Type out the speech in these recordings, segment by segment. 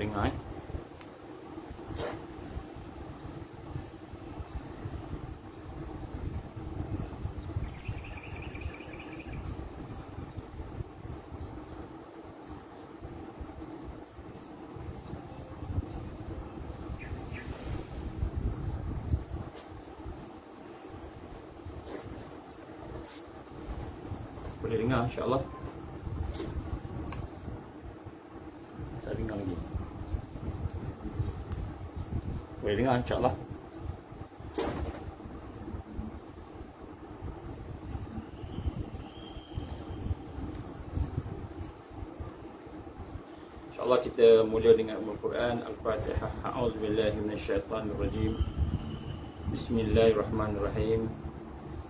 dengar boleh dengar insya-Allah. Saya dengar lagi. Boleh dengar insya-Allah. InsyaAllah kita mula dengan Al-Quran. Al-Fatihah. A'udzubillahi minasyaitanirrajim. Bismillahirrahmanirrahim.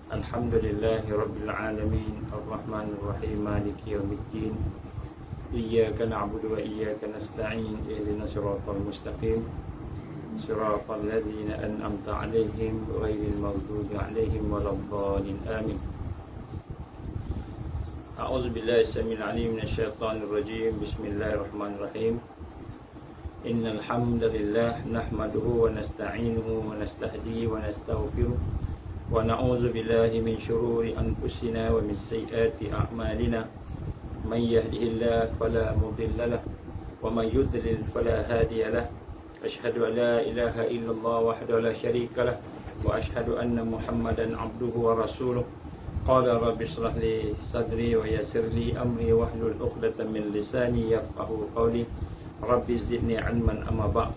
Alhamdulillahi Rabbil Alamin. Ar-Rahmanir Rahim. Maliki Yawmiddin. Iyyaka na'budu wa iyyaka nasta'in. Ihdinas siratal mustaqim. Siratal ladzina an'amta 'alaihim ghairil maghdubi 'alaihim waladdallin. Amin. A'udzubillahi samil 'alim minasyaitonir rajim. Bismillahirrahmanirrahim. Innal hamdalillah nahmaduhu wa nasta'inuhu wa nastahdihi wa nastaghfiruh. Wa na'udzu billahi min syururi anfusina wa min sayyiati a'malina. May yahdihillahu fala mudilla lahu wa may yudlil fala hadiya lahu. Asyhadu an la ilaha illallah wahdahu la syarika lahu wa asyhadu anna Muhammadan 'abduhu wa rasuluh. Qala rabbi shrah li sadri wa yassir li amri wahlul 'uqdatam min lisani yafqahu qawli. Rabbi zidni 'ilman amma ba'd.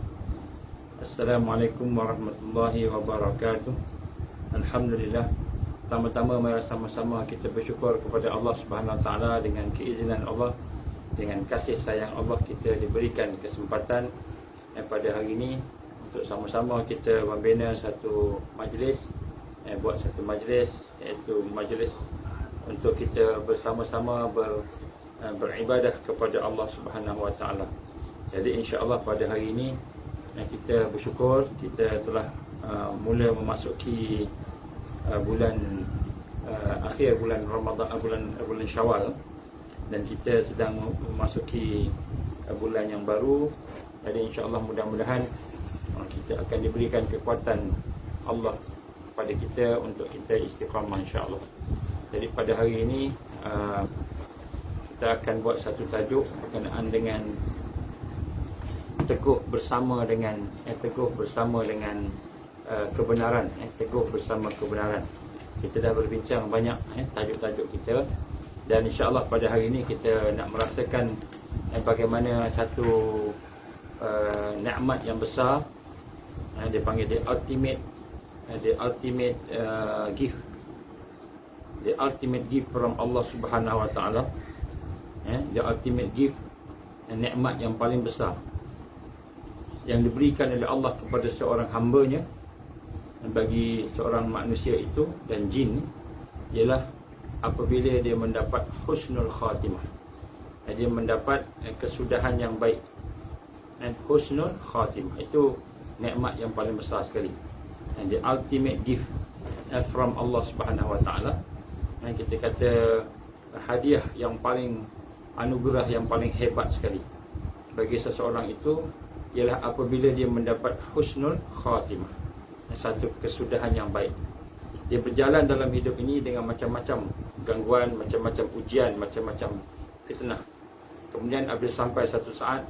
Assalamualaikum warahmatullahi wabarakatuh. Alhamdulillah, pertama-tama mari sama-sama kita bersyukur kepada Allah Subhanahu Wa Taala. Dengan keizinan Allah, dengan kasih sayang Allah, kita diberikan kesempatan pada hari ini untuk sama-sama kita membina satu majlis, buat satu majlis, iaitu majlis untuk kita bersama-sama beribadah kepada Allah Subhanahu Wa Taala. Jadi insya-Allah pada hari ini kita bersyukur kita telah mula memasuki bulan akhir bulan Ramadan, bulan Syawal, dan kita sedang memasuki bulan yang baru. Jadi insya-Allah mudah-mudahan kita akan diberikan kekuatan Allah kepada kita untuk kita istiqamah insya-Allah. Jadi pada hari ini kita akan buat satu tajuk berkenaan dengan teguh bersama dengan kebenaran, teguh bersama kebenaran. Kita dah berbincang banyak tajuk-tajuk kita, dan insya-Allah pada hari ini kita nak merasakan bagaimana satu nikmat yang besar, dia panggil the ultimate gift, the ultimate gift from Allah Subhanahu Wa Taala, the ultimate gift, nikmat yang paling besar yang diberikan oleh Allah kepada seorang hamba-Nya, bagi seorang manusia itu dan jin, ialah apabila dia mendapat husnul khatimah, dia mendapat kesudahan yang baik. Dan husnul khatimah itu nikmat yang paling besar sekali, and the ultimate gift from Allah Subhanahu Wa Taala. Dan kita kata hadiah yang paling, anugerah yang paling hebat sekali bagi seseorang itu ialah apabila dia mendapat husnul khatimah, satu kesudahan yang baik. Dia berjalan dalam hidup ini dengan macam-macam gangguan, macam-macam ujian, macam-macam fitnah. Kemudian apabila sampai satu saat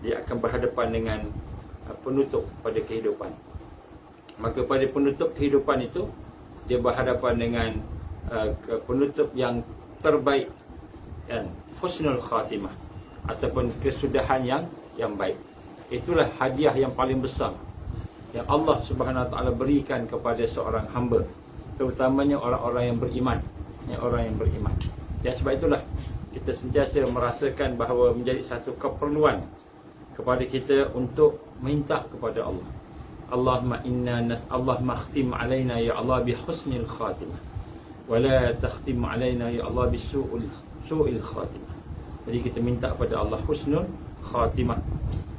dia akan berhadapan dengan penutup pada kehidupan. Maka pada penutup kehidupan itu dia berhadapan dengan penutup yang terbaik, dan husnul khatimah ataupun kesudahan yang baik. Itulah hadiah yang paling besar yang Allah Subhanahu Wa Taala berikan kepada seorang hamba, terutamanya orang-orang yang beriman, orang yang beriman. Dan sebab itulah kita sentiasa merasakan bahawa menjadi satu keperluan kepada kita untuk minta kepada Allah. Allahumma khtim alaina ya Allah bi husnil khatimah, wa la takhtim alaina ya Allah bi su'il khatimah. Jadi kita minta kepada Allah husnul khatimah.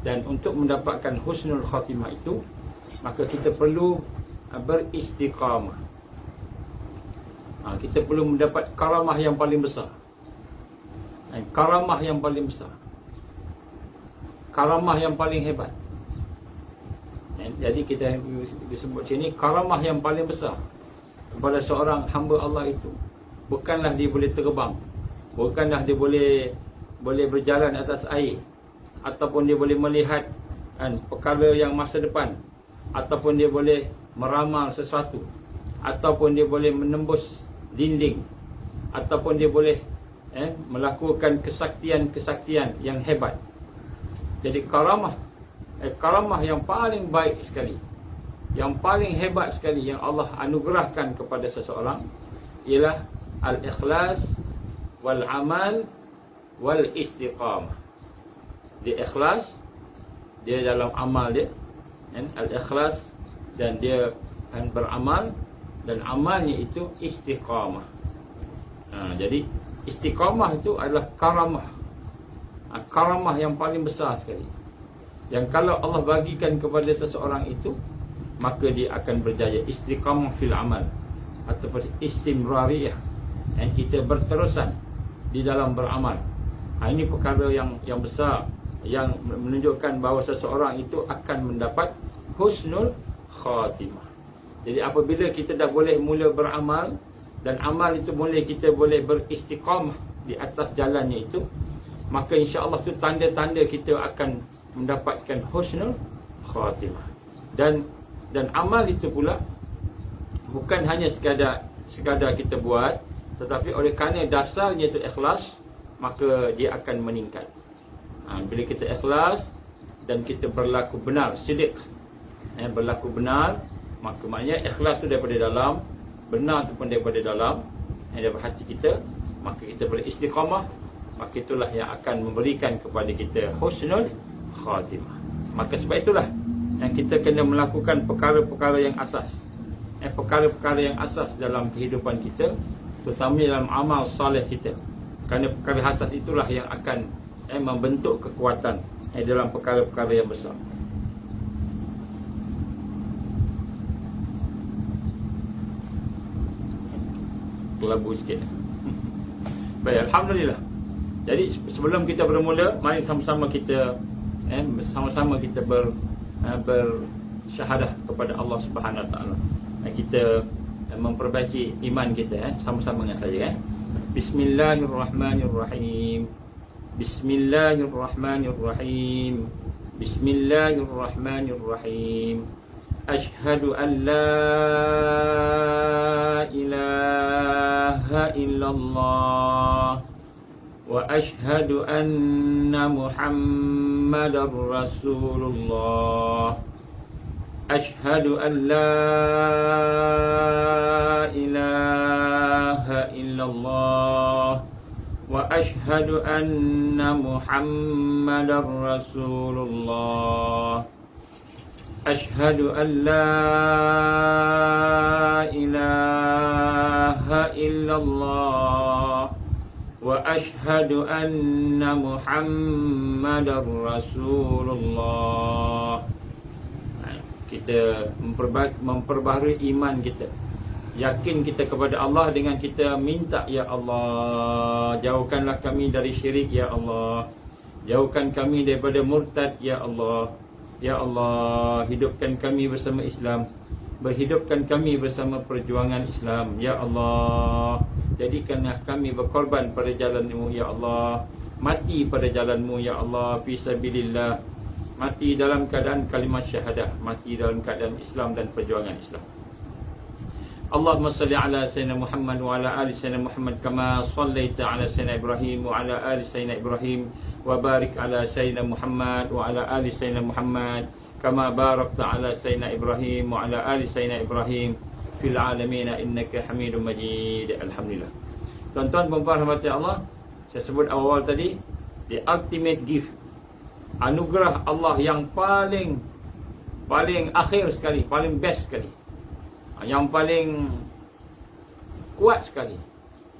Dan untuk mendapatkan husnul khatimah itu, maka kita perlu beristiqamah. Kita perlu mendapat karamah yang paling besar. Karamah yang paling besar. karamah yang paling hebat. Jadi kita disebut sini karamah yang paling besar kepada seorang hamba Allah itu bukanlah dia boleh terbang, bukanlah dia boleh berjalan atas air, ataupun dia boleh melihat perkara yang masa depan, ataupun dia boleh meramal sesuatu, ataupun dia boleh menembus dinding, ataupun dia boleh melakukan kesaktian-kesaktian yang hebat. Jadi karamah yang paling baik sekali, yang paling hebat sekali yang Allah anugerahkan kepada seseorang ialah al-ikhlas wal amal wal istiqamah. Dia ikhlas, dia dalam amal dia, al-ikhlas, dan dia beramal, dan amalnya itu istiqamah. Jadi istiqamah itu adalah karamah. Karamah yang paling besar sekali, yang kalau Allah bagikan kepada seseorang itu, maka dia akan berjaya. Istiqamah fil amal ataupun istimrariyah, yang kita berterusan di dalam beramal. Ini perkara yang besar, yang menunjukkan bahawa seseorang itu akan mendapat husnul khatimah. Jadi apabila kita dah boleh mula beramal, dan amal itu kita boleh beristiqamah di atas jalannya itu, maka insya-Allah itu tanda-tanda kita akan mendapatkan husnul khatimah. Dan amal itu pula bukan hanya sekadar kita buat, tetapi oleh kerana dasarnya itu ikhlas, maka dia akan meningkat. Bila kita ikhlas dan kita berlaku benar, sidiq, berlaku benar, maka maknanya ikhlas itu daripada dalam, benar itu pun daripada dalam, daripada hati kita, maka kita beristiqamah, maka itulah yang akan memberikan kepada kita husnul khatimah. Maka sebab itulah yang kita kena melakukan perkara-perkara yang asas, perkara-perkara yang asas dalam kehidupan kita, terutama dalam amal soleh kita. Kerana perkara asas itulah yang akan membentuk kekuatan dalam perkara-perkara yang besar. Kelabu sikit. Baik, alhamdulillah. Jadi sebelum kita bermula, mari sama-sama kita bersyahadah kepada Allah Subhanahu Wa Taala. Kita memperbaiki iman kita, sama-sama dengan saya. Bismillahirrahmanirrahim. Bismillahirrahmanirrahim. Bismillahirrahmanirrahim. Ashhadu an la ilaha illallah wa ashhadu anna Muhammadar Rasulullah. Ashhadu an la ilaha illallah wa ashhadu anna Muhammadar Rasulullah. Ashhadu an la ilaha illallah wa ashhadu anna Muhammadar Rasulullah. Kita memperbaharui iman kita, yakin kita kepada Allah dengan kita minta, ya Allah, jauhkanlah kami dari syirik, ya Allah, jauhkan kami daripada murtad, ya Allah. Ya Allah, hidupkan kami bersama Islam, berhidupkan kami bersama perjuangan Islam, ya Allah. Jadikanlah kami berkorban pada jalan-Mu, ya Allah, mati pada jalan-Mu, ya Allah, fisabilillah, mati dalam keadaan kalimat syahadah, mati dalam keadaan Islam dan perjuangan Islam. Allahumma salli ala sayyidina Muhammad wa ala ali sayyidina Muhammad kama sallaita ala sayyidina Ibrahim wa ala ali sayyidina Ibrahim wa barik ala sayyidina Muhammad wa ala ali sayyidina Muhammad kama barakta ala sayyidina Ibrahim wa ala ali sayyidina Ibrahim fil alamin innaka Hamidum Majid. Alhamdulillah. Tuan-tuan dan puan-puan rahmati Allah, saya sebut awal tadi, the ultimate gift, anugerah Allah yang paling akhir sekali, paling best sekali, yang paling kuat sekali,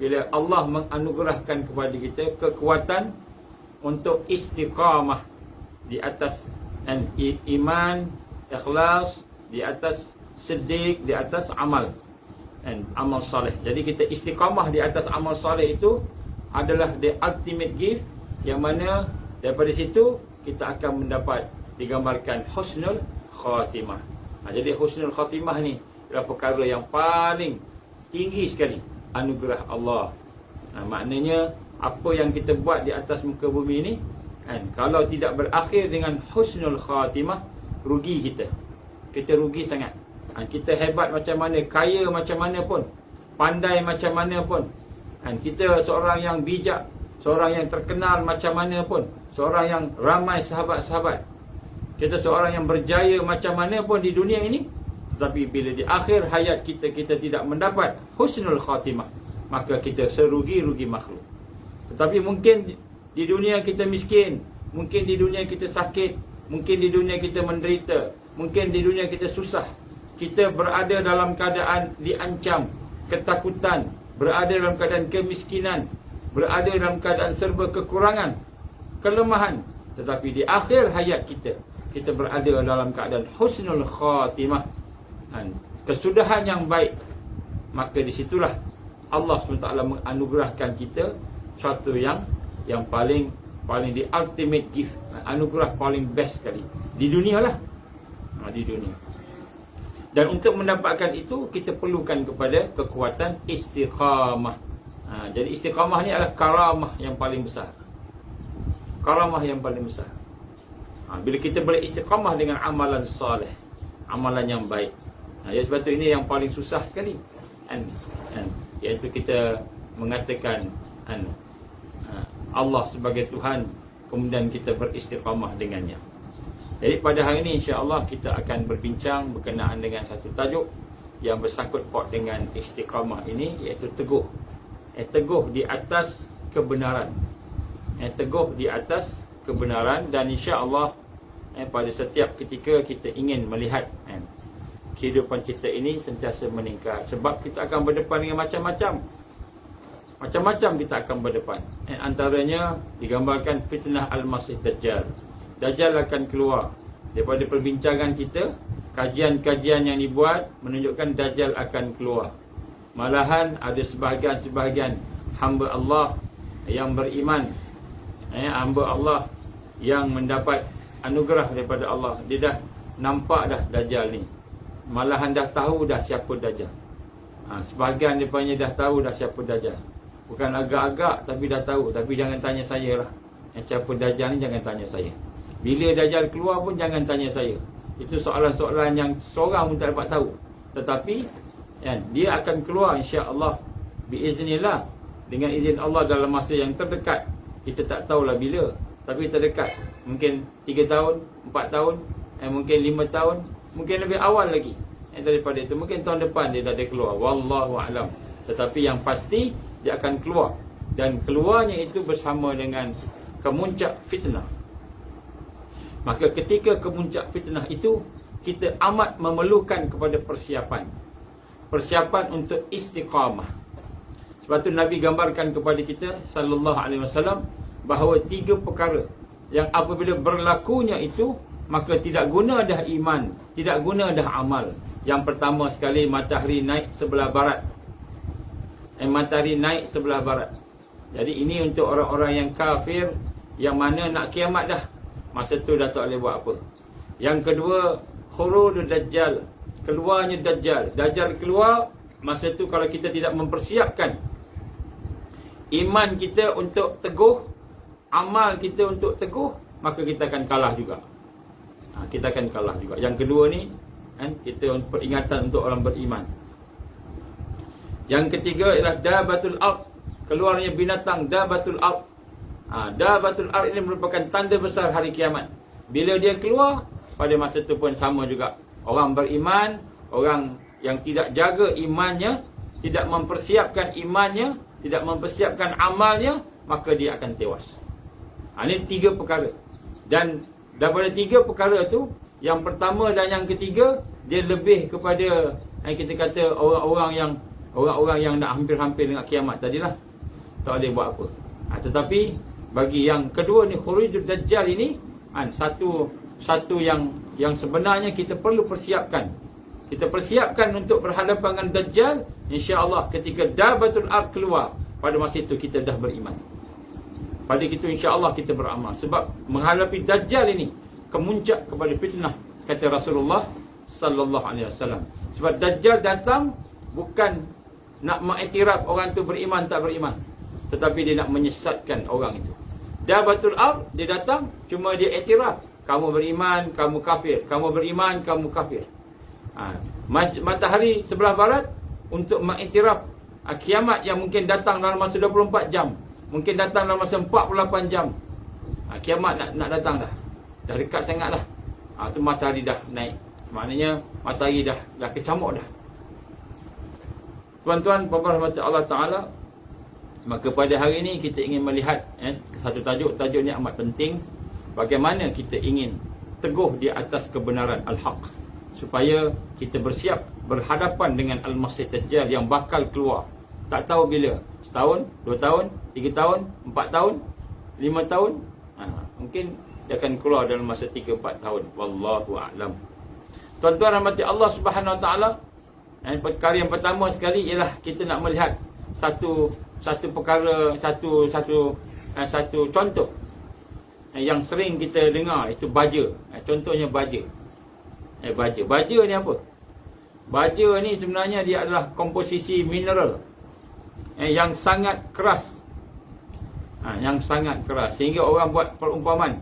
bila Allah menganugerahkan kepada kita kekuatan untuk istiqamah di atas iman, ikhlas, di atas siddiq, di atas amal dan amal soleh. Jadi kita istiqamah di atas amal soleh itu adalah the ultimate gift, yang mana daripada situ kita akan mendapat digambarkan husnul khatimah. Jadi husnul khatimah ni adalah perkara yang paling tinggi sekali anugerah Allah. Maknanya apa yang kita buat di atas muka bumi ni kan, kalau tidak berakhir dengan husnul khatimah, rugi kita. Kita rugi sangat. Kita hebat macam mana, kaya macam mana pun, pandai macam mana pun, kita seorang yang bijak, seorang yang terkenal macam mana pun, seorang yang ramai sahabat-sahabat, kita seorang yang berjaya macam mana pun di dunia ini, tetapi bila di akhir hayat kita, kita tidak mendapat husnul khatimah, maka kita serugi-rugi makhluk. Tetapi mungkin di dunia kita miskin, mungkin di dunia kita sakit, mungkin di dunia kita menderita, mungkin di dunia kita susah, kita berada dalam keadaan diancam, ketakutan, berada dalam keadaan kemiskinan, berada dalam keadaan serba kekurangan, kelemahan. Tetapi di akhir hayat kita, kita berada dalam keadaan husnul khatimah, kesudahan yang baik. Maka disitulah Allah SWT menganugerahkan kita suatu yang paling the ultimate gift, anugerah paling best sekali di dunia lah, di dunia. Dan untuk mendapatkan itu, kita perlukan kepada kekuatan istiqamah. Jadi istiqamah ni adalah karamah yang paling besar. Karamah yang paling besar. Bila kita boleh istiqamah dengan amalan soleh, amalan yang baik. Jadi sebab itu ini yang paling susah sekali. Iaitu kita mengatakan Allah sebagai Tuhan, kemudian kita beristiqamah dengannya. Jadi pada hari ini insya-Allah kita akan berbincang berkenaan dengan satu tajuk yang bersangkut paut dengan istiqamah ini, iaitu teguh. Teguh di atas kebenaran. Teguh di atas kebenaran. Dan insya-Allah pada setiap ketika kita ingin melihat kehidupan kita ini sentiasa meningkat. Sebab kita akan berdepan dengan macam-macam kita akan berdepan. Antaranya digambarkan fitnah Al-Masih Dajjal. Dajjal akan keluar. Daripada perbincangan kita, kajian-kajian yang dibuat menunjukkan Dajjal akan keluar. Malahan ada sebahagian hamba Allah yang beriman, hamba Allah yang mendapat anugerah daripada Allah, dia dah nampak dah Dajjal ni. Malahan dah tahu dah siapa Dajjal. Sebahagian daripadanya dah tahu dah siapa Dajjal. Bukan agak-agak tapi dah tahu. Tapi jangan tanya saya lah, siapa Dajjal ni jangan tanya saya. Bila Dajjal keluar pun jangan tanya saya. Itu soalan-soalan yang seorang pun tak dapat tahu. Tetapi dia akan keluar insya-Allah biiznillah, dengan izin Allah dalam masa yang terdekat. Kita tak tahulah bila, tapi terdekat. Mungkin 3 tahun, 4 tahun, mungkin 5 tahun, mungkin lebih awal lagi daripada itu. Mungkin tahun depan dia dah ada keluar, wallahu a'lam. Tetapi yang pasti dia akan keluar, dan keluarnya itu bersama dengan kemuncak fitnah. Maka ketika kemuncak fitnah itu, kita amat memerlukan kepada persiapan untuk istiqamah. Sebab tu Nabi gambarkan kepada kita sallallahu alaihi wasallam bahawa 3 perkara yang apabila berlakunya itu, maka tidak guna dah iman, tidak guna dah amal. Yang pertama sekali, matahari naik sebelah barat. Matahari naik sebelah barat. Jadi ini untuk orang-orang yang kafir, yang mana nak kiamat dah. Masa tu dah tak boleh buat apa. Yang kedua, khurujud Dajjal, keluarnya Dajjal. Dajjal keluar, masa tu kalau kita tidak mempersiapkan iman kita untuk teguh, amal kita untuk teguh, maka kita akan kalah juga. Kita akan kalah juga. Yang kedua ni, kita peringatan untuk orang beriman. Yang ketiga ialah dabatul ard, keluarnya binatang dabatul ard. Dabatul ard ini merupakan tanda besar hari kiamat. Bila dia keluar, pada masa itu pun sama juga. Orang beriman, orang yang tidak jaga imannya, tidak mempersiapkan imannya, tidak mempersiapkan amalnya, maka dia akan tewas. Ini 3 perkara. Dan daripada 3 perkara itu, yang pertama dan yang ketiga, dia lebih kepada kita kata orang-orang yang nak hampir-hampir dengan kiamat tadilah. Tak boleh buat apa. Tetapi bagi yang kedua ni, khurujud Dajjal ini, satu yang sebenarnya kita perlu persiapkan. Kita persiapkan untuk berhadapan dengan Dajjal. InsyaAllah ketika dabatul ard keluar, pada masa itu kita dah beriman. pada kita insya-Allah kita beramal. Sebab menghadapi Dajjal ini kemuncak kepada fitnah, kata Rasulullah sallallahu alaihi wasallam. Sebab Dajjal datang bukan nak mengiktiraf orang tu beriman tak beriman, tetapi dia nak menyesatkan orang itu. Dabatul Ard, dia datang cuma dia iktiraf, kamu beriman, kamu kafir, kamu beriman, kamu kafir. Matahari sebelah barat untuk mengiktiraf kiamat yang mungkin datang dalam masa 24 jam, mungkin datang dalam masa 48 jam. Kiamat nak datang dah. Dah dekat sangat dah. Tu matahari dah naik. Maknanya matahari dah kecamuk dah. Tuan-tuan, puan-puan rahmat Allah Ta'ala, maka pada hari ini kita ingin melihat satu tajuk ni amat penting. Bagaimana kita ingin teguh di atas kebenaran al-haq, supaya kita bersiap berhadapan dengan Al-Masih Dajjal yang bakal keluar. Tak tahu bila. Setahun, 2 tahun, 3 tahun, 4 tahun, 5 tahun. Mungkin dia akan keluar dalam masa 3-4 tahun. Wallahu a'lam. Tuan-tuan rahmati Allah Subhanahu Wa Ta'ala, perkara yang pertama sekali ialah kita nak melihat satu perkara, satu contoh yang sering kita dengar, itu baja. Contohnya baja. Baja ni apa? Baja ni sebenarnya dia adalah komposisi mineral yang sangat keras. Yang sangat keras sehingga orang buat perumpamaan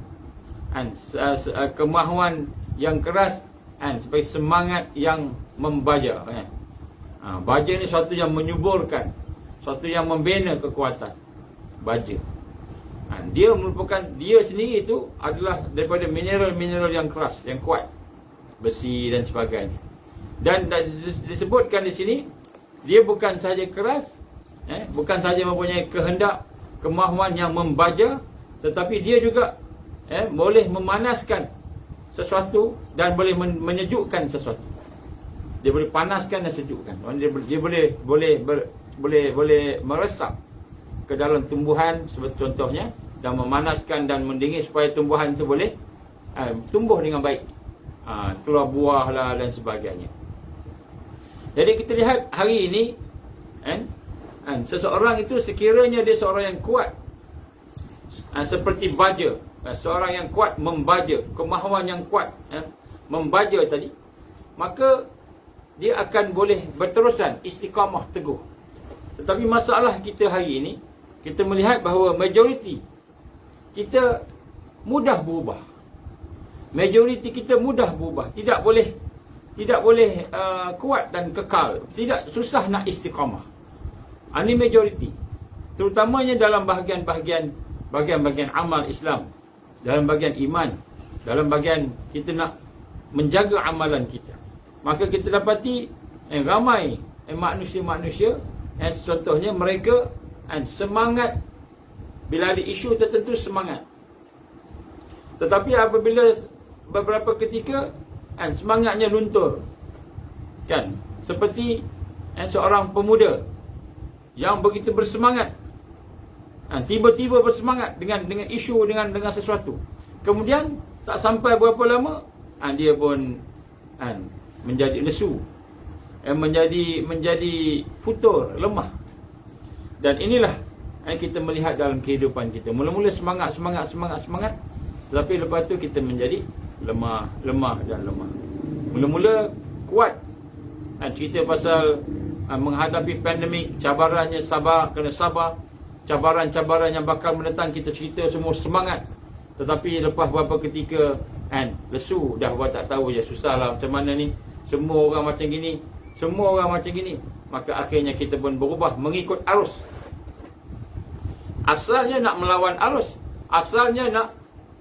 kemahuan yang keras sebagai semangat yang membaja. Baja ni sesuatu yang menyuburkan, sesuatu yang membina kekuatan. Baja. Dia merupakan, dia sendiri itu adalah daripada mineral-mineral yang keras, yang kuat, besi dan sebagainya. Dan disebutkan di sini, dia bukan saja keras, bukan saja mempunyai kehendak, kemahuan yang membaja, tetapi dia juga boleh memanaskan sesuatu dan boleh menyejukkan sesuatu. Dia boleh panaskan dan sejukkan. Dia boleh meresap ke dalam tumbuhan seperti contohnya, dan memanaskan dan mendingin supaya tumbuhan itu boleh tumbuh dengan baik, keluar buah lah dan sebagainya. Jadi kita lihat hari ini seseorang itu sekiranya dia seorang yang kuat, seperti baja, seorang yang kuat membaja, kemahuan yang kuat membaja tadi, maka dia akan boleh berterusan istiqamah teguh. Tetapi masalah kita hari ini, kita melihat bahawa majoriti kita mudah berubah. Majoriti kita mudah berubah, tidak boleh kuat dan kekal, susah nak istiqamah. Ini majoriti, terutamanya dalam bahagian amal Islam, dalam bahagian iman, dalam bahagian kita nak menjaga amalan kita. Maka kita dapati ramai manusia-manusia, contohnya mereka semangat bila ada isu tertentu, semangat. Tetapi apabila beberapa ketika semangatnya luntur, kan, seperti seorang pemuda yang begitu bersemangat, tiba-tiba bersemangat dengan isu, dengan sesuatu, kemudian tak sampai berapa lama dia pun menjadi lesu, menjadi futur, lemah. Dan inilah kita melihat dalam kehidupan kita. Mula-mula semangat, tetapi lepas tu kita menjadi lemah dan lemah. Mula-mula kuat, cerita pasal menghadapi pandemik, cabarannya kena sabar, cabaran-cabaran yang bakal mendatang, kita cerita semua semangat. Tetapi lepas beberapa ketika lesu, dah buat tak tahu je, susah lah macam mana ni, semua orang macam gini, maka akhirnya kita pun berubah mengikut arus. Asalnya nak melawan arus, asalnya nak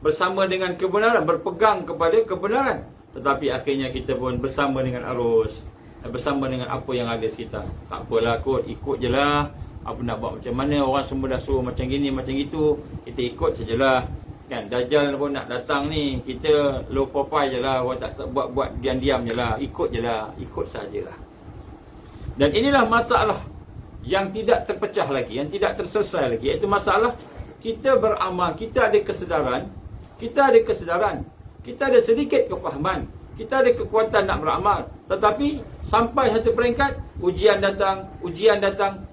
bersama dengan kebenaran, berpegang kepada kebenaran, tetapi akhirnya kita pun bersama dengan arus, bersama dengan apa yang ada sekitar. Tak apalah kot, ikut je lah, apa nak buat macam mana, orang semua dah suruh macam gini, macam gitu, kita ikut sajalah. Kan, Dajjal pun nak datang ni, kita low profile je lah, tak buat diam-diam je lah, ikut je lah, ikut sajalah. Dan inilah masalah yang tidak terpecah lagi, yang tidak terselesai lagi, iaitu masalah kita beramal, kita ada kesedaran, kita ada sedikit kefahaman, kita ada kekuatan nak beramal, tetapi sampai satu peringkat ujian datang,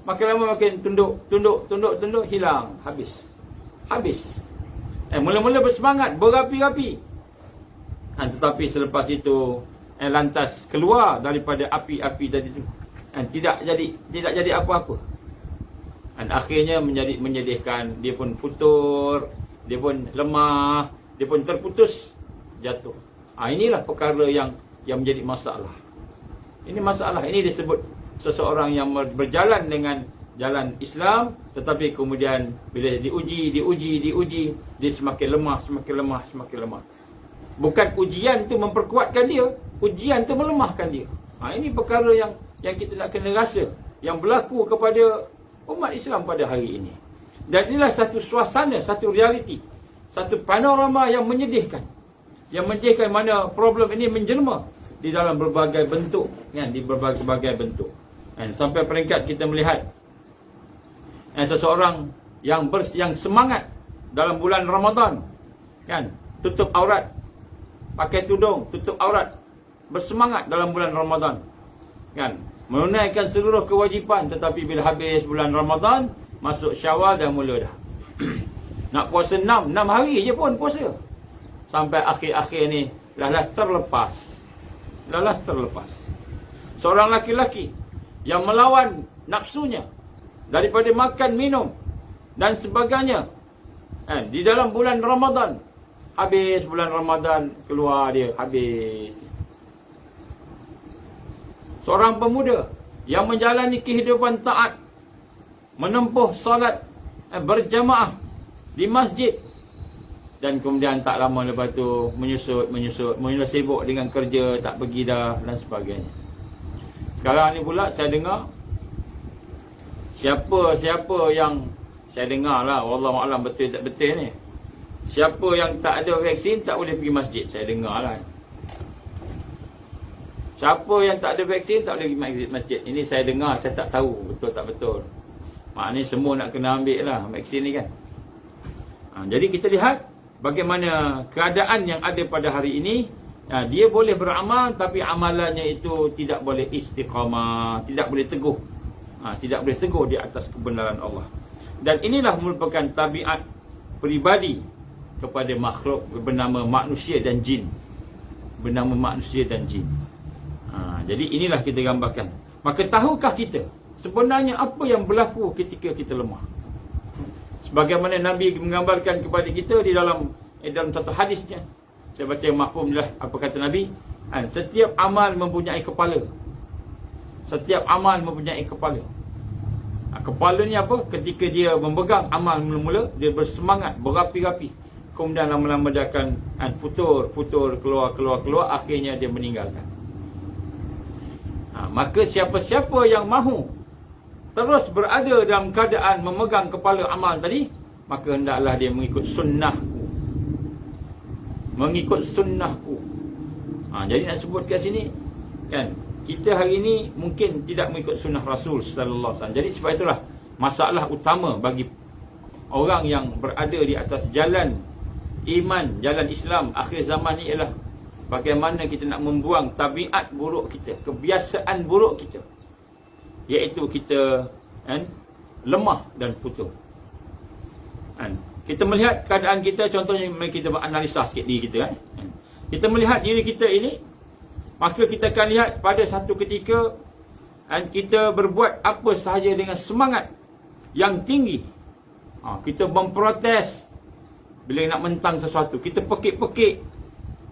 makin lama makin tunduk, hilang, habis. habis. Mula-mula bersemangat, berapi-api. Tetapi selepas itu lantas keluar daripada api-api tadi itu. Tidak jadi apa-apa. Akhirnya menyedihkan. Dia pun futur, dia pun lemah, dia pun terputus, jatuh. Inilah perkara yang menjadi masalah. Ini masalah. Ini disebut seseorang yang berjalan dengan jalan Islam, tetapi kemudian bila diuji, dia semakin lemah. Bukan ujian itu memperkuatkan dia, ujian itu melemahkan dia. Ini perkara yang kita nak kena rasa, yang berlaku kepada umat Islam pada hari ini. Dan inilah satu suasana, satu realiti, satu panorama yang menyedihkan. Yang menyedihkan mana problem ini menjelma di dalam berbagai bentuk, kan, di berbagai bentuk. Sampai peringkat kita melihat seseorang yang semangat dalam bulan Ramadan, kan, tutup aurat, pakai tudung, tutup aurat, bersemangat dalam bulan Ramadan, kan, menunaikan seluruh kewajipan. Tetapi bila habis bulan Ramadan, masuk Syawal dah mula dah. Nak puasa 6 hari je pun puasa. Sampai akhir-akhir ni lalas terlepas. Seorang laki-laki yang melawan nafsunya daripada makan, minum dan sebagainya, di dalam bulan Ramadan. Habis bulan Ramadan, keluar dia, habis. Seorang pemuda yang menjalani kehidupan taat, menempuh salat berjamaah di masjid, dan kemudian tak lama lepas tu menyusut, mula sibuk dengan kerja, tak pergi dah dan sebagainya. Sekarang ni pula saya dengar siapa yang saya dengar lah, wallahualam betul tak betul ni, siapa yang tak ada vaksin tak boleh pergi masjid. Saya dengar lah, siapa yang tak ada vaksin tak boleh pergi masjid. Ini saya dengar, saya tak tahu betul tak betul. Maknanya semua nak kena ambil lah vaksin ni kan. Jadi kita lihat bagaimana keadaan yang ada pada hari ini. Dia boleh beramal, tapi amalannya itu tidak boleh istiqamah, tidak boleh teguh. Tidak boleh teguh di atas kebenaran Allah. Dan inilah merupakan tabiat peribadi kepada makhluk bernama manusia dan jin. Jadi inilah kita gambarkan. Maka tahukah kita sebenarnya apa yang berlaku ketika kita lemah? Sebagaimana Nabi menggambarkan kepada kita di dalam satu hadisnya. Saya baca yang mahfum lah, apa kata Nabi? Setiap amal mempunyai kepala. Kepala ni apa? Ketika dia memegang amal mula-mula, dia bersemangat, berapi-api. Kemudian lama-lama dia akan futur, keluar, akhirnya dia meninggalkan. Maka siapa-siapa yang mahu terus berada dalam keadaan memegang kepala amal tadi, maka hendaklah dia mengikut sunnahku. Jadi nak sebut kat sini, kan, kita hari ini mungkin tidak mengikut sunnah Rasul sallallahu alaihi wasallam. Jadi sebab itulah masalah utama bagi orang yang berada di atas jalan iman, jalan Islam akhir zaman ni ialah bagaimana kita nak membuang tabiat buruk kita, kebiasaan buruk kita, iaitu kita lemah dan putus. Kita melihat keadaan kita, contohnya kita menganalisa sikit diri kita, kita melihat diri kita ini, maka kita akan lihat pada satu ketika kita berbuat apa sahaja dengan semangat yang tinggi. Kita memprotes bila nak mentang sesuatu, kita pekik-pekik,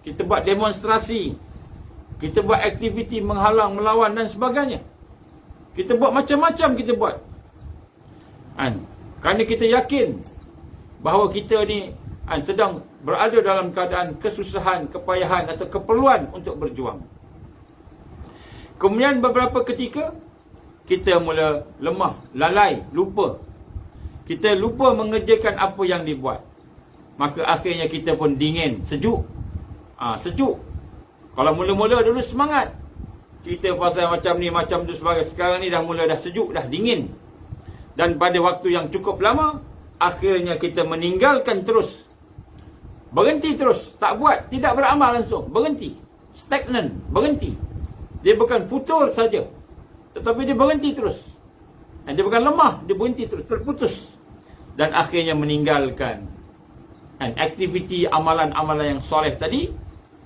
kita buat demonstrasi, kita buat aktiviti menghalang, melawan dan sebagainya. Kita buat macam-macam, kita buat. Kerana kita yakin bahawa kita ni sedang berada dalam keadaan kesusahan, kepayahan atau keperluan untuk berjuang. Kemudian beberapa ketika kita mula lemah, lalai, lupa. Kita lupa mengerjakan apa yang dibuat. Maka akhirnya kita pun dingin, sejuk. Sejuk. Kalau mula-mula dulu semangat, cerita pasal macam ni, macam tu sebagainya, sekarang ni dah mula dah sejuk, dah dingin. Dan pada waktu yang cukup lama, akhirnya kita meninggalkan terus. Berhenti terus, tak buat, tidak beramal langsung, berhenti. Stagnan, berhenti. Dia bukan futur saja, tetapi dia berhenti terus. Dan dia bukan lemah, dia berhenti terus, terputus. dan akhirnya meninggalkan aktiviti amalan-amalan yang soleh tadi,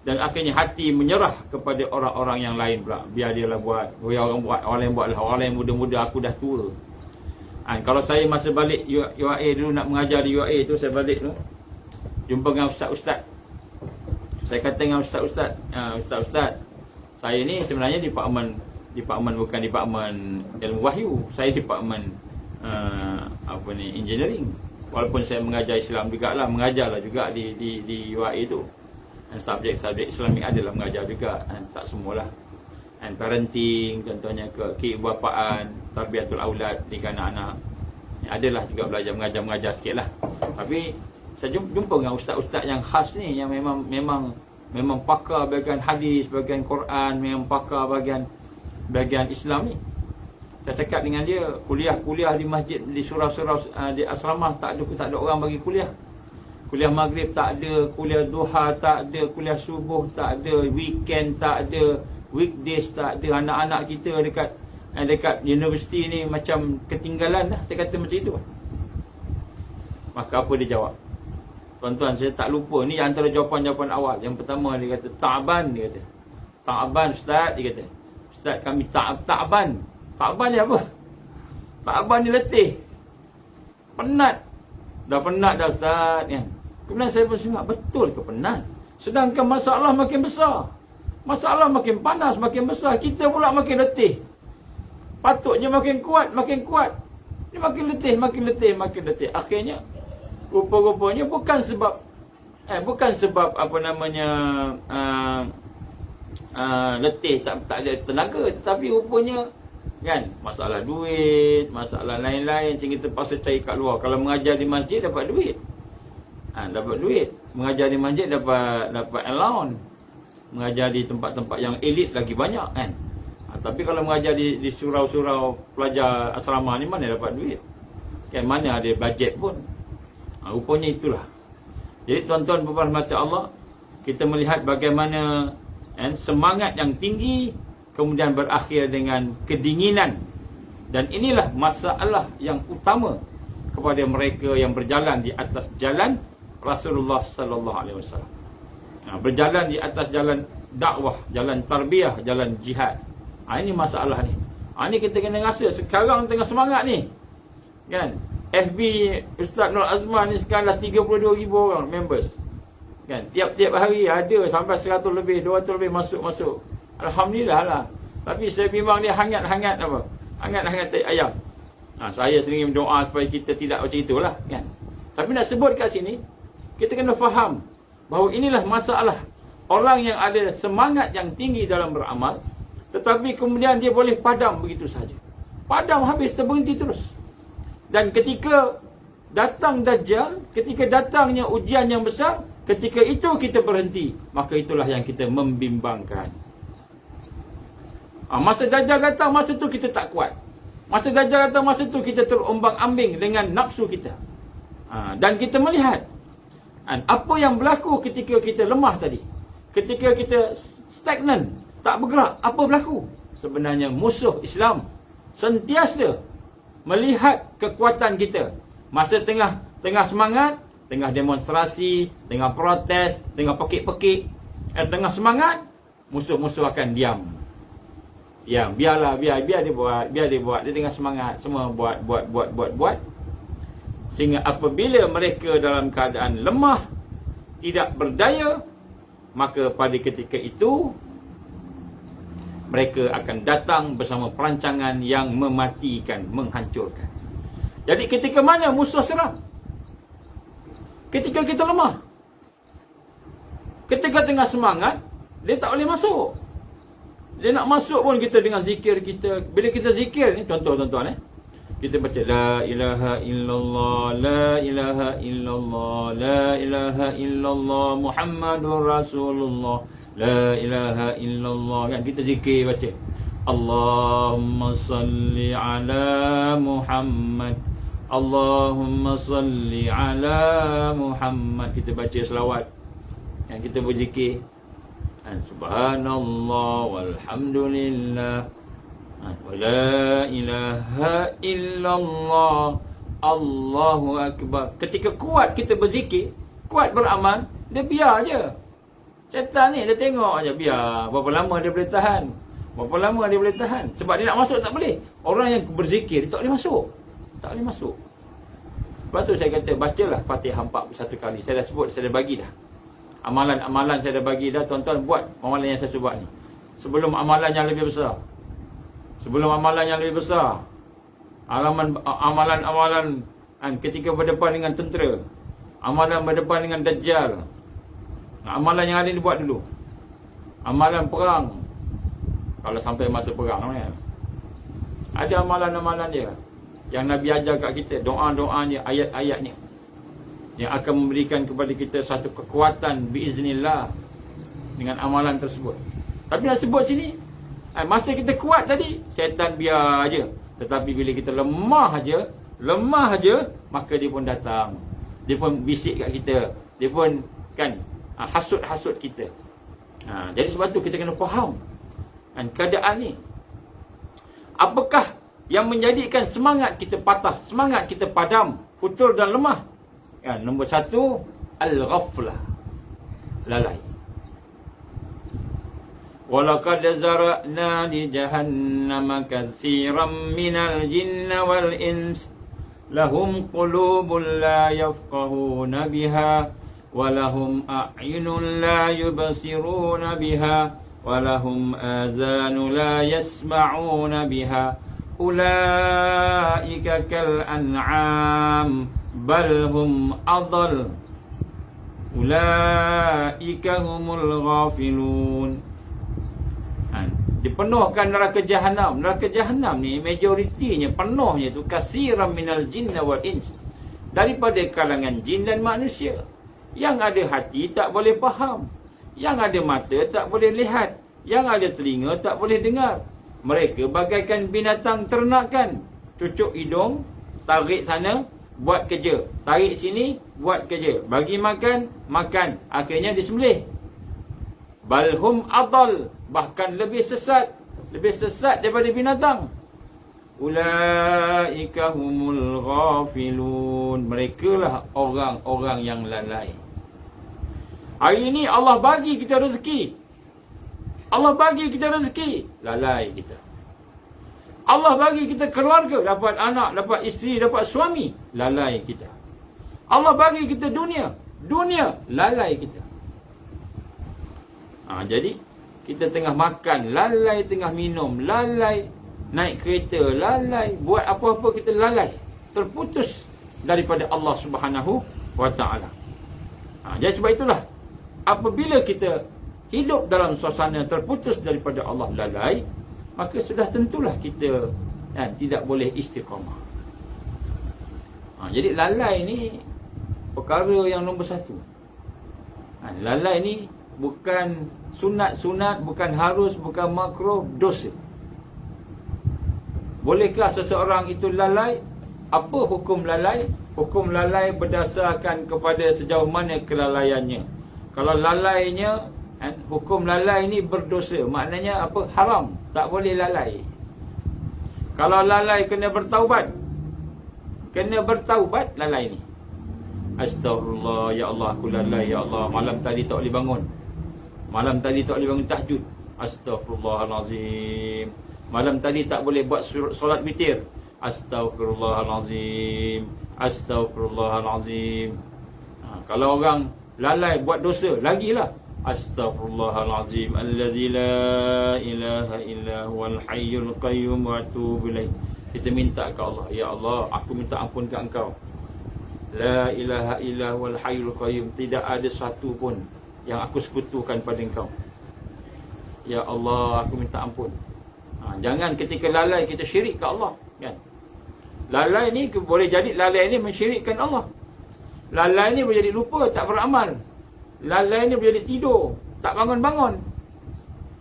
dan akhirnya hati menyerah kepada orang-orang yang lain pula. Biar dia lah buat, biar orang buat, orang lain buatlah, orang lain muda-muda, aku dah tua. Kalau saya masa balik UAE dulu nak mengajar di UAE tu, saya balik tu jumpa dengan ustaz-ustaz. Saya kata dengan ustaz-ustaz, ustaz-ustaz, saya ni sebenarnya departmen bukan departmen ilmu wahyu. Saya departmen engineering. Walaupun saya mengajar Islam jugalah, mengajarlah juga di UAE tu. Subjek-subjek Islamik adalah mengajar juga, tak semualah. Parenting contohnya, keibapaan, tarbiyatul aulad di anak-anak. Adalah juga belajar mengajar sikitlah. Tapi saya jumpa dengan ustaz-ustaz yang khas ni, yang memang pakar bahagian hadis, bahagian Quran, memang pakar bahagian Islam ni. Saya cakap dengan dia, kuliah di masjid, di surau-surau, di asrama tak ada orang bagi kuliah. Kuliah maghrib tak ada, kuliah duha tak ada, kuliah subuh tak ada, weekend tak ada, weekdays tak ada. Anak-anak kita dekat universiti ni macam ketinggalan dah. Saya kata macam itu. Maka apa dia jawab? Tuan-tuan, saya tak lupa. Ni antara jawapan-jawapan awal. Yang pertama dia kata, ta'ban, dia kata. Ta'ban ustaz, dia kata. Ustaz kami ta'ban. Ta'ban ni apa? Ta'ban ni letih. Penat. Dah penat dah ustaz kan. Kemudian saya bersemak, betul ke penat? Sedangkan masalah makin besar. Masalah makin panas, makin besar. Kita pula makin letih. Patutnya makin kuat. Ni makin letih. Akhirnya, rupa-rupanya bukan sebab apa namanya letih, tak ada tenaga, tetapi rupanya kan masalah duit, masalah lain-lain sehingga terpaksa cari kat luar. Kalau mengajar di masjid dapat duit. Mengajar di masjid dapat allowance. Mengajar di tempat-tempat yang elit lagi banyak kan. Tapi kalau mengajar di surau-surau pelajar asrama ni mana dapat duit? Kan mana ada bajet pun. Rupanya itulah. Jadi tuan-tuan berhormat Allah, kita melihat bagaimana semangat yang tinggi kemudian berakhir dengan kedinginan. Dan inilah masalah yang utama kepada mereka yang berjalan di atas jalan Rasulullah sallallahu alaihi wasallam. Berjalan di atas jalan dakwah, jalan tarbiyah, jalan jihad. Ini masalah ni. Ini kita kena rasa sekarang tengah semangat ni. Kan? FB Ustaz Nur Azman ni sekarang dah 32,000 orang members. Kan? Tiap-tiap hari ada sampai 100 lebih, 200 lebih masuk. Alhamdulillah lah. Tapi saya bimbang dia hangat-hangat apa? Hangat-hangat tai ayam. Saya sendiri berdoa supaya kita tidak macam itulah kan. Tapi nak sebut kat sini, kita kena faham bahawa inilah masalah orang yang ada semangat yang tinggi dalam beramal, tetapi kemudian dia boleh padam begitu saja. Padam habis, terberhenti terus. Dan ketika datang Dajjal, ketika datangnya ujian yang besar, ketika itu kita berhenti, maka itulah yang kita membimbangkan. Masa Dajjal datang, masa tu kita tak kuat. Masa Dajjal datang, masa tu kita terombang-ambing dengan nafsu kita. Dan kita melihat apa yang berlaku ketika kita lemah tadi. Ketika kita stagnan, tak bergerak, apa berlaku? Sebenarnya musuh Islam sentiasa melihat kekuatan kita. Masa tengah semangat, tengah demonstrasi, tengah protes, tengah pekik-pekik, tengah semangat, musuh-musuh akan diam. Ya, biar dia buat. Dia tengah semangat, semua buat. Sehingga apabila mereka dalam keadaan lemah, tidak berdaya, maka pada ketika itu mereka akan datang bersama perancangan yang mematikan, menghancurkan. Jadi ketika mana musuh serang? Ketika kita lemah. Ketika tengah semangat, dia tak boleh masuk. Dia nak masuk pun kita dengan zikir kita. Bila kita zikir ni, contoh tuan-tuan kita baca la ilaha illallah, la ilaha illallah, la ilaha illallah, Muhammadur Rasulullah, la ilaha illallah. Kan kita zikir baca Allahumma salli ala Muhammad, Allahumma salli ala Muhammad. Kita baca selawat. Yang kita berzikir subhanallah walhamdulillah wa la ilaha illallah Allahu Akbar. Ketika kuat kita berzikir, kuat beramal, dia biar je. Syaitan ni dia tengok je, biar. Berapa lama dia boleh tahan. Berapa lama dia boleh tahan. Sebab dia nak masuk tak boleh. Orang yang berzikir, dia tak boleh masuk. Tak boleh masuk. Lepas tu saya kata, bacalah Fatihah 41 kali. Saya dah sebut, saya dah bagi dah. Amalan-amalan saya dah bagi dah. Tuan-tuan buat amalan yang saya sebut ni. Sebelum amalan yang lebih besar. Sebelum amalan yang lebih besar. Amalan-amalan ketika berdepan dengan tentera. Amalan berdepan dengan Dajjal. Amalan yang ada ni buat dulu. Amalan perang. Kalau sampai masa perang kan. Ada amalan-amalan dia yang Nabi ajar kat kita. Doa-doanya, ayat-ayatnya, yang akan memberikan kepada kita satu kekuatan biiznillah dengan amalan tersebut. Tapi nak sebut sini, masa kita kuat tadi, syaitan biar aja. Tetapi bila kita lemah aja, maka dia pun datang. Dia pun bisik kat kita. Dia pun kan hasut-hasut kita. Jadi sebab tu kita kena faham keadaan ni. Apakah yang menjadikan semangat kita patah, semangat kita padam, futur dan lemah? Nombor satu, al-ghaflah, lalai. Walaqad zara'na li jahannama katsiran minal jinni wal ins lahum qulubun la yafqahuna biha walahum a'yunun la yubsiruna biha walahum azanu la yasma'una biha ulaika kal an'am bal hum adall ulaika humul ghafilun. Dipenuhkan neraka jahanam. Neraka jahanam ni majoritinya, penuhnya tu kasiran minal jinni wal ins, daripada kalangan jin dan manusia. Yang ada hati tak boleh faham, yang ada mata tak boleh lihat, yang ada telinga tak boleh dengar. Mereka bagaikan binatang ternakan. Cucuk hidung, tarik sana, buat kerja. Tarik sini, buat kerja. Bagi makan, makan. Akhirnya disembelih. Balhum adal, bahkan lebih sesat daripada binatang. Ulaika humul ghafilun, merekalah orang-orang yang lalai. Hari ini Allah bagi kita rezeki, lalai kita. Allah bagi kita keluarga, dapat anak, dapat isteri, dapat suami, lalai kita. Allah bagi kita dunia, lalai kita. Jadi kita tengah makan, lalai, tengah minum, lalai, naik kereta, lalai, buat apa-apa kita lalai, terputus daripada Allah Subhanahu wa taala. Jadi sebab itulah, apabila kita hidup dalam suasana terputus daripada Allah, lalai, maka sudah tentulah kita tidak boleh istiqamah. Jadi lalai ni perkara yang nombor satu. Lalai ni bukan sunat-sunat, bukan harus, bukan makruh, dosa. Bolehkah seseorang itu lalai? Apa hukum lalai? Hukum lalai berdasarkan kepada sejauh mana kelalaiannya. Kalau lalainya, hukum lalai ni berdosa, maknanya apa? Haram, tak boleh lalai. Kalau lalai kena bertaubat. Kena bertaubat lalai ni. Astagfirullah, ya Allah aku lalai, ya Allah malam tadi tak boleh bangun. Malam tadi tak boleh bangun tahajud. Astaghfirullahalazim. Malam tadi tak boleh buat solat witir. Astaghfirullahalazim. Astaghfirullahalazim. Kalau orang lalai buat dosa, lagilah. Astaghfirullahalazim. Alladzi la ilaha illa huwal hayyul qayyum wa atubu ilaih. Kita minta ke Allah, ya Allah, aku minta ampun ke Engkau. La ilaha illa huwal hayyul qayyum. Tidak ada satu pun yang aku sekutukan pada Engkau. Ya Allah, aku minta ampun. Jangan ketika lalai kita syirik ke Allah, kan? Lalai ni boleh jadi lalai ni mensyirikkan Allah. Lalai ni boleh jadi lupa, tak beramal. Lalai ni boleh jadi tidur, tak bangun-bangun.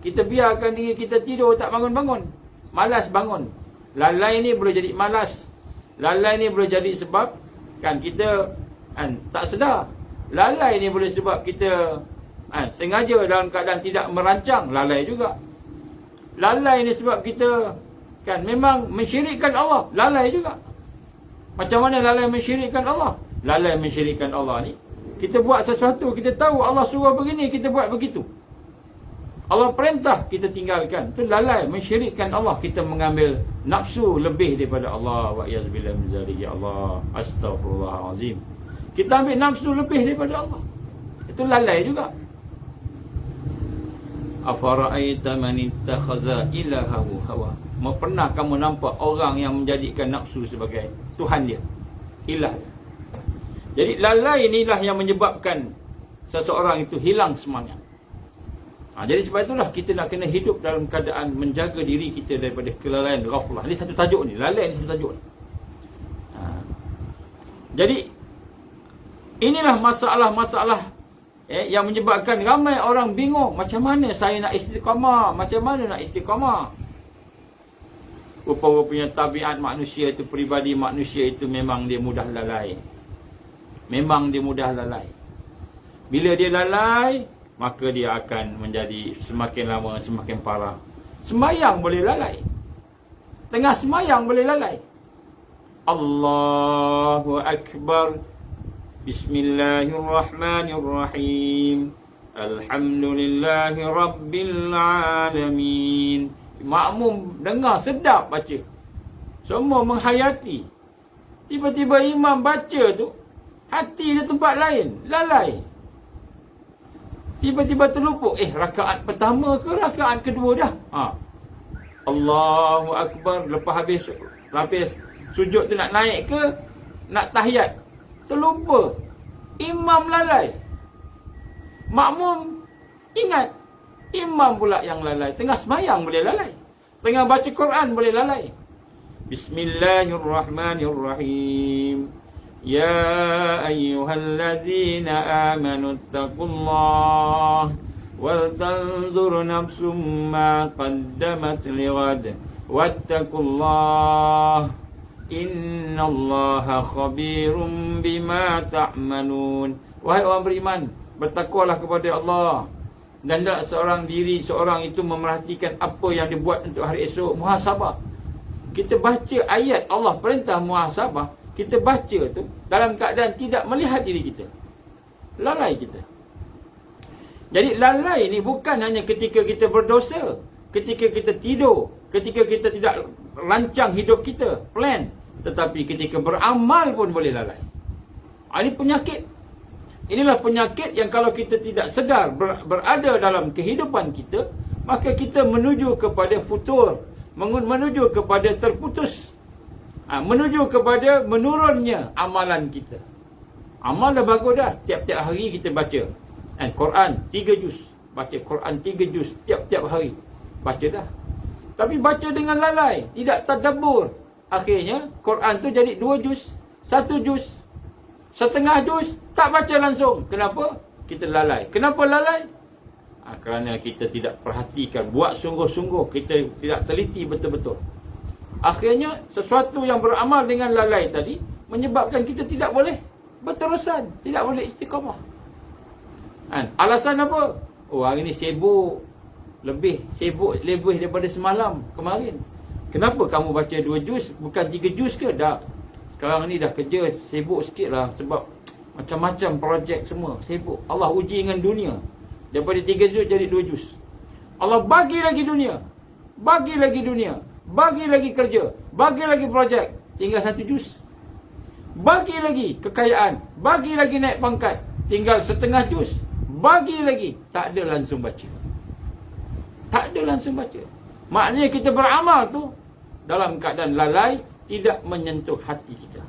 Kita biarkan diri kita tidur, tak bangun-bangun, malas bangun. Lalai ni boleh jadi malas. Lalai ni boleh jadi sebab kan kita tak sedar. Lalai ni boleh sebab kita sengaja dalam keadaan tidak merancang, lalai juga. Lalai ni sebab kita kan memang mensyirikkan Allah, lalai juga. Macam mana lalai mensyirikkan Allah? Lalai mensyirikkan Allah ni, kita buat sesuatu, kita tahu Allah suruh begini, kita buat begitu. Allah perintah, kita tinggalkan. Itu lalai mensyirikkan Allah. Kita mengambil nafsu lebih daripada Allah. Wa iyazbillah min zalik. Ya Allah, astaghfirullahalazim. Kita ambil nafsu lebih daripada Allah. Itu lalai juga. Afara'aita man ittakhaza ilahahu hawa. Pernah kamu nampak orang yang menjadikan nafsu sebagai Tuhan dia, ilah dia? Jadi lalai inilah yang menyebabkan seseorang itu hilang semangat. Jadi sebab itulah kita nak kena hidup dalam keadaan menjaga diri kita daripada kelalaian, ghaflah. Ini satu tajuk ni, lalai ni satu tajuk ni. Jadi inilah masalah-masalah yang menyebabkan ramai orang bingung, macam mana saya nak istiqamah, macam mana nak istiqamah. Rupa-rupanya tabiat manusia itu, peribadi manusia itu memang dia mudah lalai. Memang dia mudah lalai. Bila dia lalai, maka dia akan menjadi semakin lama semakin parah. Sembahyang boleh lalai. Tengah sembahyang boleh lalai. Allahu Akbar. Bismillahirrahmanirrahim. Alhamdulillahi Rabbil Alamin. Makmum dengar sedap baca, semua menghayati. Tiba-tiba imam baca tu, hati dia tempat lain, lalai. Tiba-tiba terlupa, rakaat pertama ke rakaat kedua dah? Allahu Akbar. Lepas habis sujud tu nak naik ke nak tahiyat, terlupa. Imam lalai. Makmum ingat, imam pula yang lalai. Tengah sembahyang boleh lalai. Tengah baca Quran boleh lalai. Bismillahirrahmanirrahim. Ya ayyuhalladzina amanu taqullaha wal tanzur nafsum ma qaddamat lighad wattaqullaha innallaha khabirum bima ta'malun. Wahai orang beriman, bertakwalah kepada Allah, dan hendaklah seorang itu memerhatikan apa yang dibuat untuk hari esok. Muhasabah. Kita baca ayat Allah perintah muhasabah, kita baca tu dalam keadaan tidak melihat diri kita. Lalai kita. Jadi lalai ni bukan hanya ketika kita berdosa, ketika kita tidur, ketika kita tidak rancang hidup kita, plan, tetapi ketika beramal pun boleh lalai. Ini penyakit. Inilah penyakit yang kalau kita tidak sedar berada dalam kehidupan kita, maka kita menuju kepada futur, menuju kepada terputus, menuju kepada menurunnya amalan kita. Amal dah bagus dah, tiap-tiap hari kita baca Quran 3 juz, baca Quran 3 juz tiap-tiap hari, baca dah. Tapi baca dengan lalai, tidak tadabbur. Akhirnya Quran tu jadi 2 juz, 1 juz, setengah juz, tak baca langsung. Kenapa? Kita lalai. Kenapa lalai? Kerana kita tidak perhatikan, buat sungguh-sungguh, kita tidak teliti betul-betul. Akhirnya sesuatu yang beramal dengan lalai tadi menyebabkan kita tidak boleh berterusan, tidak boleh istiqamah. Alasan apa? Hari ini sibuk, lebih daripada semalam kemarin. Kenapa kamu baca 2 juz bukan 3 juz ke? Dah, sekarang ni dah kerja, sibuk sikit lah, sebab macam-macam projek semua, sibuk. Allah uji dengan dunia. Daripada 3 juz jadi 2 juz. Allah bagi lagi dunia, bagi lagi dunia, bagi lagi kerja, bagi lagi projek, tinggal 1 juz. Bagi lagi kekayaan, bagi lagi naik pangkat, tinggal setengah juz. Bagi lagi, tak ada langsung baca. Tak ada langsung baca. Maknanya kita beramal tu dalam keadaan lalai, tidak menyentuh hati kita.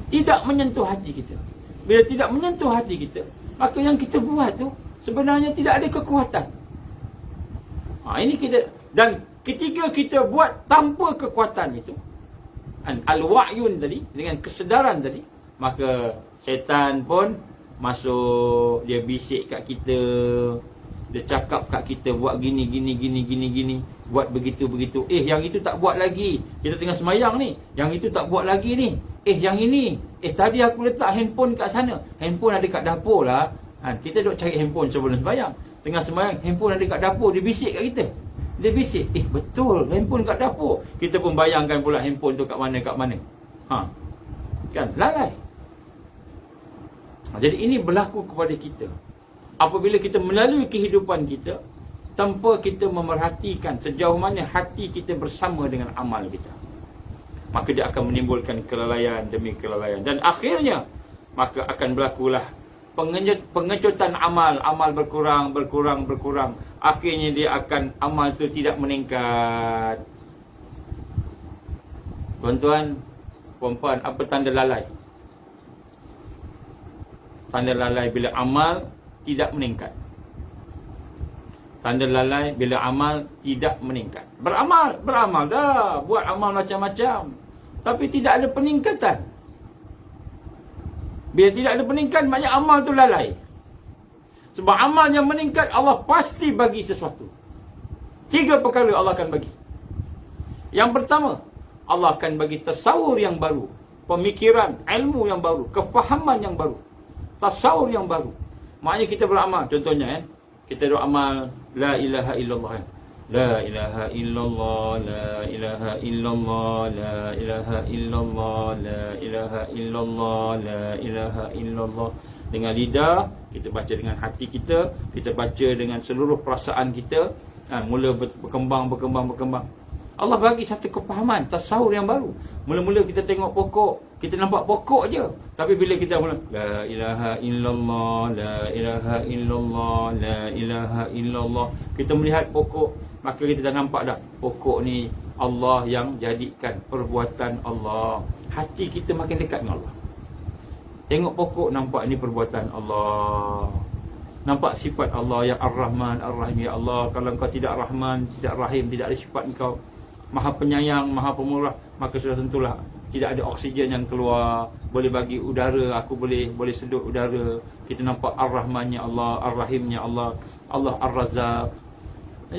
Tidak menyentuh hati kita. Bila tidak menyentuh hati kita, maka yang kita buat tu sebenarnya tidak ada kekuatan. Ini kita, dan ketika kita buat tanpa kekuatan itu, al-wa'yun tadi, dengan kesedaran tadi, maka syaitan pun masuk, dia bisik kat kita, dia cakap kat kita, buat gini, buat begitu. Yang itu tak buat lagi. Kita tengah semayang ni, yang itu tak buat lagi ni. Yang ini, tadi aku letak handphone kat sana. Handphone ada kat dapur lah. Kita duk cari handphone sebelum semayang. Tengah semayang, handphone ada kat dapur, dia bisik kat kita. Dia bisik, betul, handphone kat dapur. Kita pun bayangkan pula handphone tu kat mana. Kan, lalai. Jadi ini berlaku kepada kita. Apabila kita melalui kehidupan kita tanpa kita memerhatikan sejauh mana hati kita bersama dengan amal kita, maka dia akan menimbulkan kelalaian demi kelalaian. Dan akhirnya, maka akan berlakulah pengecutan amal. Amal berkurang. Akhirnya dia akan, amal itu tidak meningkat. Tuan-tuan, puan-puan, apa tanda lalai? Tanda lalai bila amal tidak meningkat. Tanda lalai bila amal tidak meningkat. Beramal dah, buat amal macam-macam, tapi tidak ada peningkatan. Bila tidak ada peningkatan, maknanya amal tu lalai. Sebab amal yang meningkat, Allah pasti bagi sesuatu. 3 perkara Allah akan bagi. Yang pertama, Allah akan bagi tasawur yang baru, pemikiran, ilmu yang baru, kefahaman yang baru, tasawur yang baru. Maknanya kita beramal. Contohnya, kita beramal la ilaha illallah. La ilaha illallah, la ilaha illallah, la ilaha illallah, la ilaha illallah, la ilaha illallah. Dengan lidah, kita baca dengan hati kita, kita baca dengan seluruh perasaan kita. Mula berkembang. Allah bagi satu kefahaman, tasawur yang baru. Mula-mula kita tengok pokok, kita nampak pokok je. Tapi bila kita mula la ilaha illallah, la ilaha illallah, la ilaha illallah, kita melihat pokok, maka kita dah nampak dah pokok ni Allah yang jadikan, perbuatan Allah. Hati kita makin dekat dengan Allah. Tengok pokok, nampak ni perbuatan Allah. Nampak sifat Allah yang Ar-Rahman, Ar-Rahim. Ya Allah, kalau Engkau tidak Rahman, tidak Rahim, tidak ada sifat Engkau Maha Penyayang, Maha Pemurah, maka sudah tentulah tidak ada oksigen yang keluar. Boleh bagi udara, aku boleh sedut udara. Kita nampak Ar-Rahmannya Allah, Ar-Rahimnya Allah, Allah Ar-Razzaq.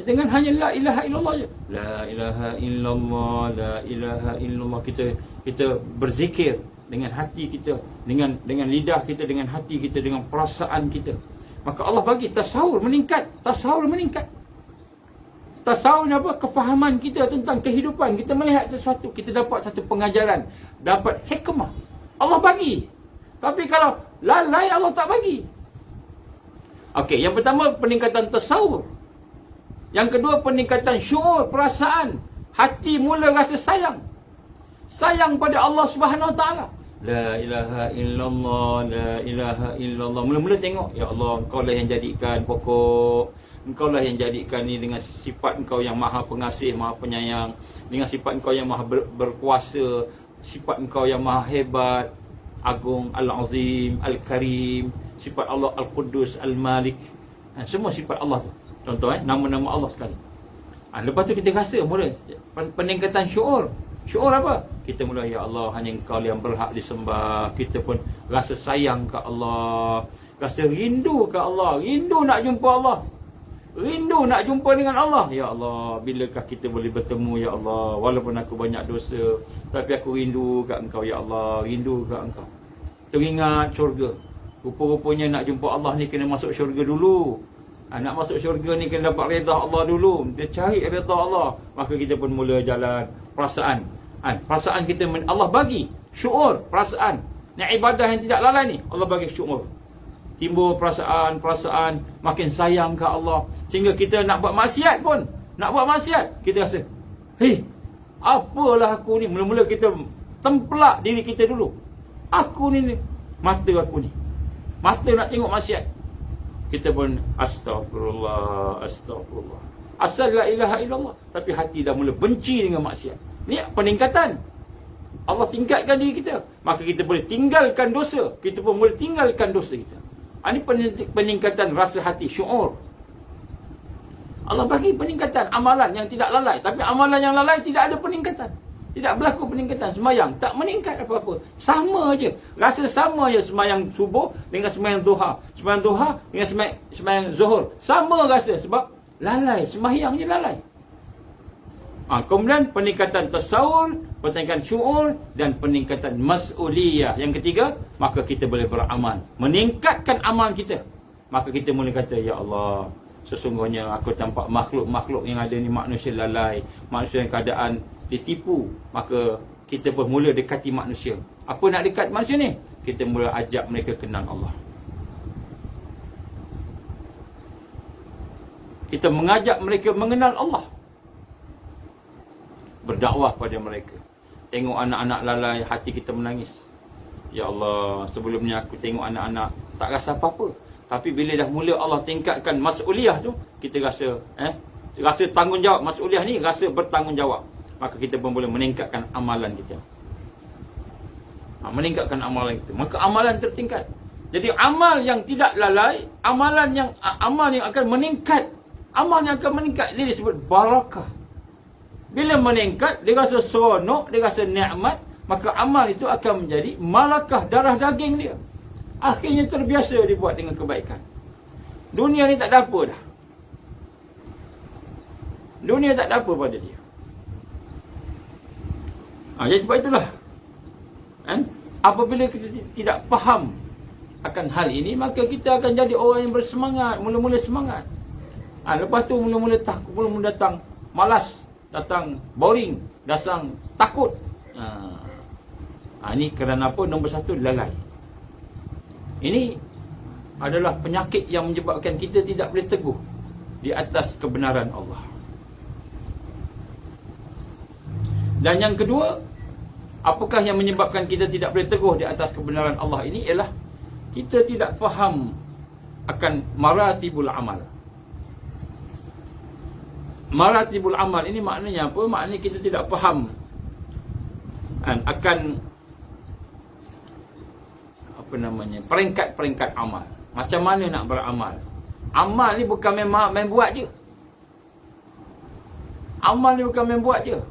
Dengan hanya la ilaha illallah je. La ilaha illallah, la ilaha illallah. Kita berzikir dengan hati kita, dengan lidah kita, dengan hati kita, dengan perasaan kita. Maka Allah bagi tasawur meningkat. Tasawur ni apa? Kefahaman kita tentang kehidupan. Kita melihat sesuatu, kita dapat satu pengajaran, dapat hikmah. Allah bagi. Tapi kalau lalai, Allah tak bagi. Okey, yang pertama peningkatan tasawur. Yang kedua peningkatan syuur, perasaan. Hati mula rasa sayang. Sayang pada Allah Subhanahu Wa Taala. La ilaha illallah, la ilaha illallah. Mula-mula tengok, ya Allah, Engkau lah yang jadikan pokok. Engkau lah yang jadikan ni dengan sifat Engkau yang maha pengasih, maha penyayang. Dengan sifat Engkau yang maha berkuasa. Sifat Engkau yang maha hebat, agung, al-azim, al-karim. Sifat Allah al-Quddus, al-Malik. Semua sifat Allah tu. Contoh nama-nama Allah sekali. Lepas tu kita rasa mula peningkatan syuur. Syuur apa? Kita mula, ya Allah, hanya Engkau yang berhak disembah. Kita pun rasa sayang ke Allah, rasa rindu ke Allah, rindu nak jumpa Allah, rindu nak jumpa dengan Allah. Ya Allah, bilakah kita boleh bertemu, ya Allah? Walaupun aku banyak dosa, tapi aku rindu ke Engkau, ya Allah, rindu ke Engkau. Teringat syurga. Rupa-rupanya nak jumpa Allah ni kena masuk syurga dulu. Nak masuk syurga ni kena dapat redha Allah dulu. Dia cari redha Allah. Maka kita pun mula jalan. Perasaan. Perasaan kita, Allah bagi syuur, perasaan. Ni ibadah yang tidak lalai ni, Allah bagi syuur. Timbul perasaan, makin sayang ke Allah. Sehingga kita nak buat maksiat pun, kita rasa, hei, apalah aku ni. Mula-mula kita tempelak diri kita dulu. Aku ni, mata aku ni. Mata nak tengok maksiat. Kita pun astagfirullah. Asal la ilaha illallah. Tapi hati dah mula benci dengan maksiat. Ni peningkatan. Allah tingkatkan diri kita. Maka kita boleh tinggalkan dosa. Kita pun boleh tinggalkan dosa kita. Ini peningkatan rasa hati, syuur. Allah bagi peningkatan amalan yang tidak lalai. Tapi amalan yang lalai tidak ada peningkatan. Tidak berlaku peningkatan. Semayang tak meningkat apa-apa. Sama je. Rasa sama je semayang subuh dengan semayang duha. Semayang duha dengan semayang zuhur. Sama rasa sebab lalai. Semayang je lalai. Kemudian peningkatan tasawur, peningkatan syuur dan peningkatan mas'uliyah. Yang ketiga, maka kita boleh beramal. Meningkatkan amal kita. Maka kita mula kata, ya Allah, sesungguhnya aku tampak makhluk-makhluk yang ada ni manusia lalai. Manusia yang keadaan ditipu. Maka kita pun mula dekati manusia. Apa nak dekat manusia ni? Kita mula ajak mereka kenal Allah. Kita mengajak mereka mengenal Allah. Berdakwah pada mereka. Tengok anak-anak lalai, hati kita menangis. Ya Allah, sebelumnya aku tengok anak-anak tak rasa apa-apa. Tapi bila dah mula Allah tingkatkan mas'uliyah tu, kita rasa rasa tanggungjawab. Mas'uliyah ni rasa bertanggungjawab. Maka kita pun boleh meningkatkan amalan kita. Meningkatkan amalan kita. Maka amalan tertingkat. Jadi amal yang tidak lalai, amal yang akan meningkat. Amal yang akan meningkat ini disebut barakah. Bila meningkat, dia rasa seronok, dia rasa nikmat, maka amal itu akan menjadi malakah, darah daging dia. Akhirnya terbiasa dibuat dengan kebaikan. Dunia ni tak ada apa dah. Dunia tak ada apa pada dia. Jadi sebab itulah, apabila kita tidak faham akan hal ini, maka kita akan jadi orang yang bersemangat, mula-mula semangat. Lepas tu mula-mula datang malas, datang boring, datang takut. Ini kerana apa? Nombor satu, lalai. Ini adalah penyakit yang menyebabkan kita tidak boleh teguh di atas kebenaran Allah. Dan yang kedua, apakah yang menyebabkan kita tidak boleh teguh di atas kebenaran Allah ini? Ialah kita tidak faham akan maratibul amal. Maratibul amal ini maknanya apa? Maknanya kita tidak faham akan peringkat-peringkat amal. Macam mana nak beramal? Amal ni bukan main buat je. Amal ni bukan main buat je.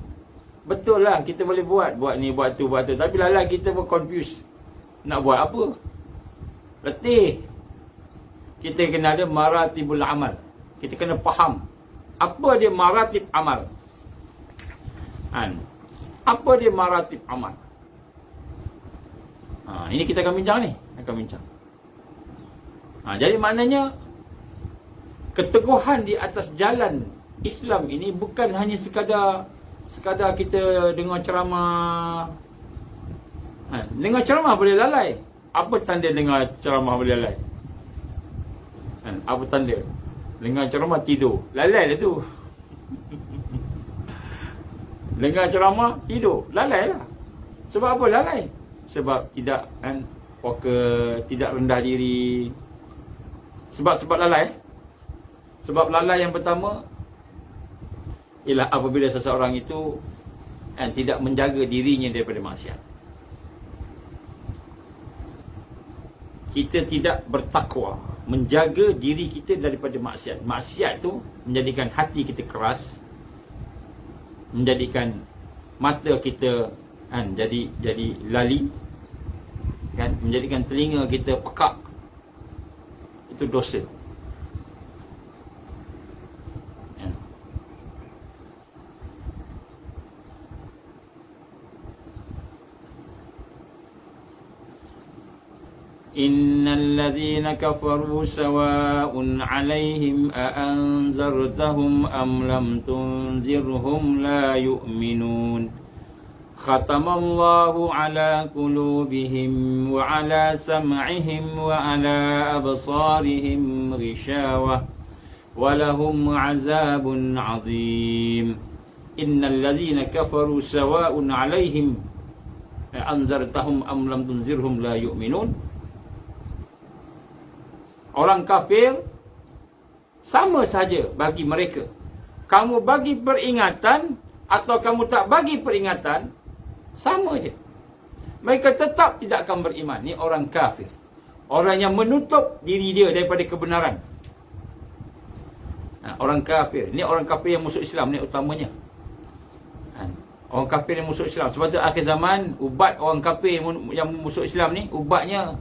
Betul lah, kita boleh buat ni, buat tu. Tapi lala kita pun confused. Nak buat apa? Letih. Kita kena ada maratibul amal. Kita kena faham apa dia maratib amal. Apa dia maratib amal? Ini kita akan bincang ni. Jadi maknanya keteguhan di atas jalan Islam ini bukan hanya sekadar kita dengar ceramah. Dengar ceramah boleh lalai. Apa tanda dengar ceramah boleh lalai? Apa tanda? Dengar ceramah tidur. Lalai lah tu. Dengar ceramah tidur. Lalai lah. Sebab apa lalai? Sebab tidak tidak rendah diri. Sebab lalai. Sebab lalai yang pertama ialah apabila seseorang itu tidak menjaga dirinya daripada maksiat. Kita tidak bertakwa, menjaga diri kita daripada maksiat. Maksiat tu menjadikan hati kita keras, menjadikan mata kita jadi lali, menjadikan telinga kita pekak. Itu dosa. Innal ladzina kafaru sawa'un 'alaihim a anzartahum am lam tunzirhum la yu'minun. Khatamallahu 'ala qulubihim wa 'ala sam'ihim wa 'ala absarihim ghishawah wa lahum 'adzabun 'adzim. Innal ladzina kafaru sawa'un 'alaihim a anzartahum am lam tunzirhum la yu'minun. Orang kafir sama saja bagi mereka. Kamu bagi peringatan atau kamu tak bagi peringatan, sama je. Mereka tetap tidak akan beriman. Ni orang kafir. Orang yang menutup diri dia daripada kebenaran. Orang kafir. Ni orang kafir yang musuh Islam ni utamanya. Orang kafir yang musuh Islam. Sebab tu akhir zaman, ubat orang kafir yang musuh Islam ni, ubatnya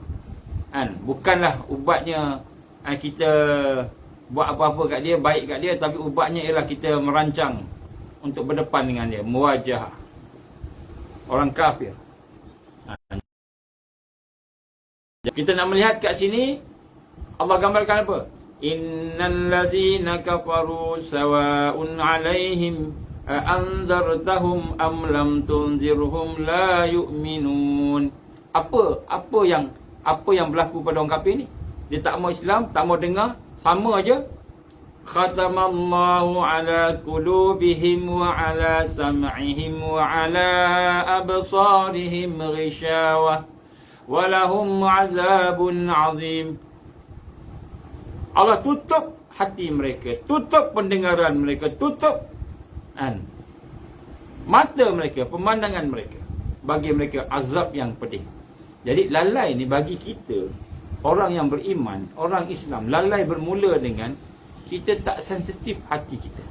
bukanlah ubatnya kita buat apa-apa kat dia, baik kat dia, tapi ubatnya ialah kita merancang untuk berdepan dengan dia, muwajahah. Orang kafir. Kita nak melihat kat sini, Allah gambarkan apa? Innal ladzina kafaru sawa'un 'alaihim anzartahum am lam tunzirhum la yu'minun. Apa yang berlaku pada orang kafir ni? Dia tak mau Islam, tak mau dengar, sama aja. Khatamallahu ala qulubihim wa ala sam'ihim wa ala absarihim ghishawah wa lahum 'azabun 'azim. Allah tutup hati mereka, tutup pendengaran mereka, tutup mata mereka, pemandangan mereka. Bagi mereka azab yang pedih. Jadi lalai ni bagi kita, orang yang beriman, orang Islam, lalai bermula dengan kita tak sensitif hati kita.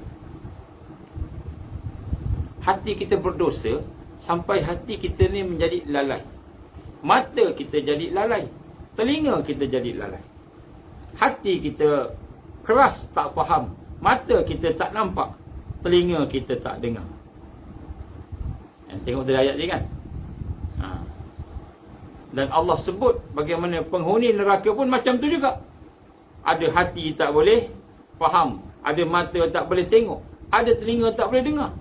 Hati kita berdosa sampai hati kita ni menjadi lalai. Mata kita jadi lalai, telinga kita jadi lalai. Hati kita keras, tak faham. Mata kita tak nampak, telinga kita tak dengar. Tengok tadi ayat ni kan. Dan Allah sebut bagaimana penghuni neraka pun macam tu juga. Ada hati tak boleh faham, ada mata tak boleh tengok, ada telinga tak boleh dengar.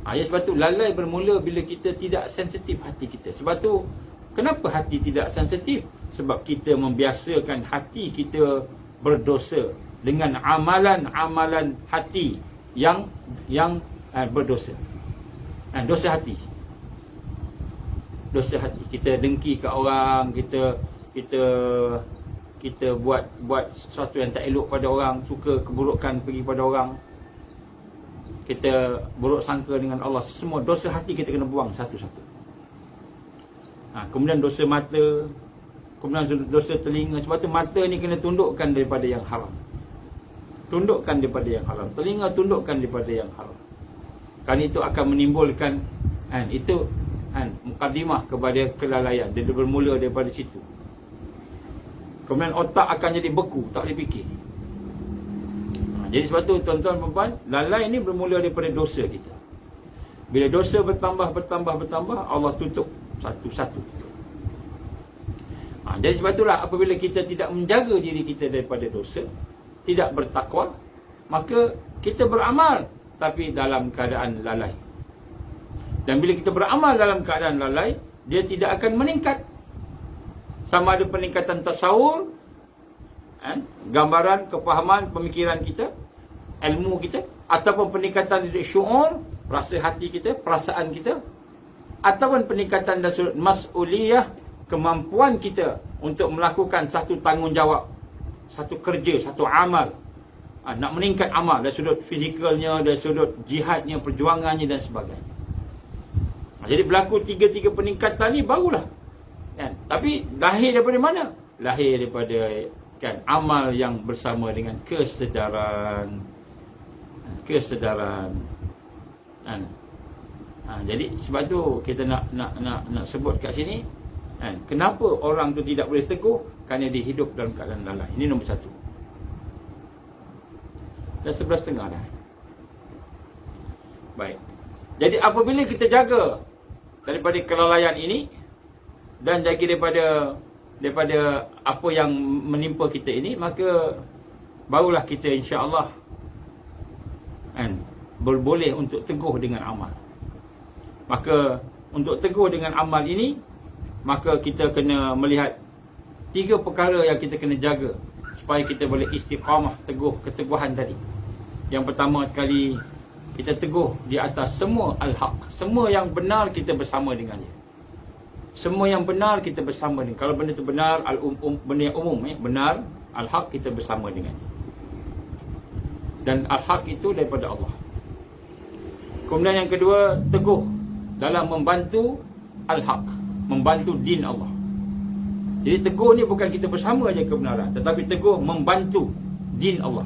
Sebab tu lalai bermula bila kita tidak sensitif hati kita. Sebab tu kenapa hati tidak sensitif? Sebab kita membiasakan hati kita berdosa dengan amalan-amalan hati yang berdosa. Dosa hati. Dosa hati. Kita dengki kat orang, kita buat sesuatu yang tak elok pada orang, suka keburukan pergi pada orang. Kita buruk sangka dengan Allah. Semua dosa hati kita kena buang satu-satu. Kemudian dosa mata, kemudian dosa telinga. Sebab tu mata ni kena tundukkan daripada yang haram. Tundukkan daripada yang haram. Telinga tundukkan daripada yang haram. Kerana itu akan menimbulkan mukadimah kepada kelalaian. Dia bermula daripada situ. Kemudian otak akan jadi beku, tak boleh fikir. Jadi sebab tu tuan-tuan dan puan, lalai ni bermula daripada dosa kita. Bila dosa bertambah, Allah tutup satu-satu. Jadi sebab itulah apabila kita tidak menjaga diri kita daripada dosa, tidak bertakwa, maka kita beramal tapi dalam keadaan lalai. Dan bila kita beramal dalam keadaan lalai, dia tidak akan meningkat. Sama ada peningkatan tasawur, gambaran, kefahaman, pemikiran kita, ilmu kita, ataupun peningkatan dari syuur, rasa hati kita, perasaan kita, ataupun peningkatan dari sudut mas'uliyah, kemampuan kita untuk melakukan satu tanggungjawab, satu kerja, satu amal. Nak meningkat amal dari sudut fizikalnya, dari sudut jihadnya, perjuangannya dan sebagainya. Jadi berlaku tiga-tiga peningkatan ni barulah. Tapi lahir daripada mana? Lahir daripada amal yang bersama dengan kesedaran. Jadi sebab tu kita nak sebut kat sini, kenapa orang tu tidak boleh teguh? Kerana dia hidup dalam keadaan lalai. Ini nombor satu. Dah 11.30 dah. Baik. Jadi apabila kita jaga daripada kelalaian ini dan jaga daripada apa yang menimpa kita ini, maka barulah kita insya-Allah boleh untuk teguh dengan amal. Maka untuk teguh dengan amal ini, maka kita kena melihat 3 perkara yang kita kena jaga supaya kita boleh istiqamah, teguh, keteguhan tadi. Yang pertama sekali, kita teguh di atas semua al-haq. Semua yang benar kita bersama dengannya. Semua yang benar kita bersama dengan. Kalau benda itu benar, benda yang umum, benar, al-haq kita bersama dengannya. Dan al-haq itu daripada Allah. Kemudian yang kedua, teguh dalam membantu al-haq, membantu din Allah. Jadi teguh ni bukan kita bersama aja kebenaran, tetapi teguh membantu din Allah.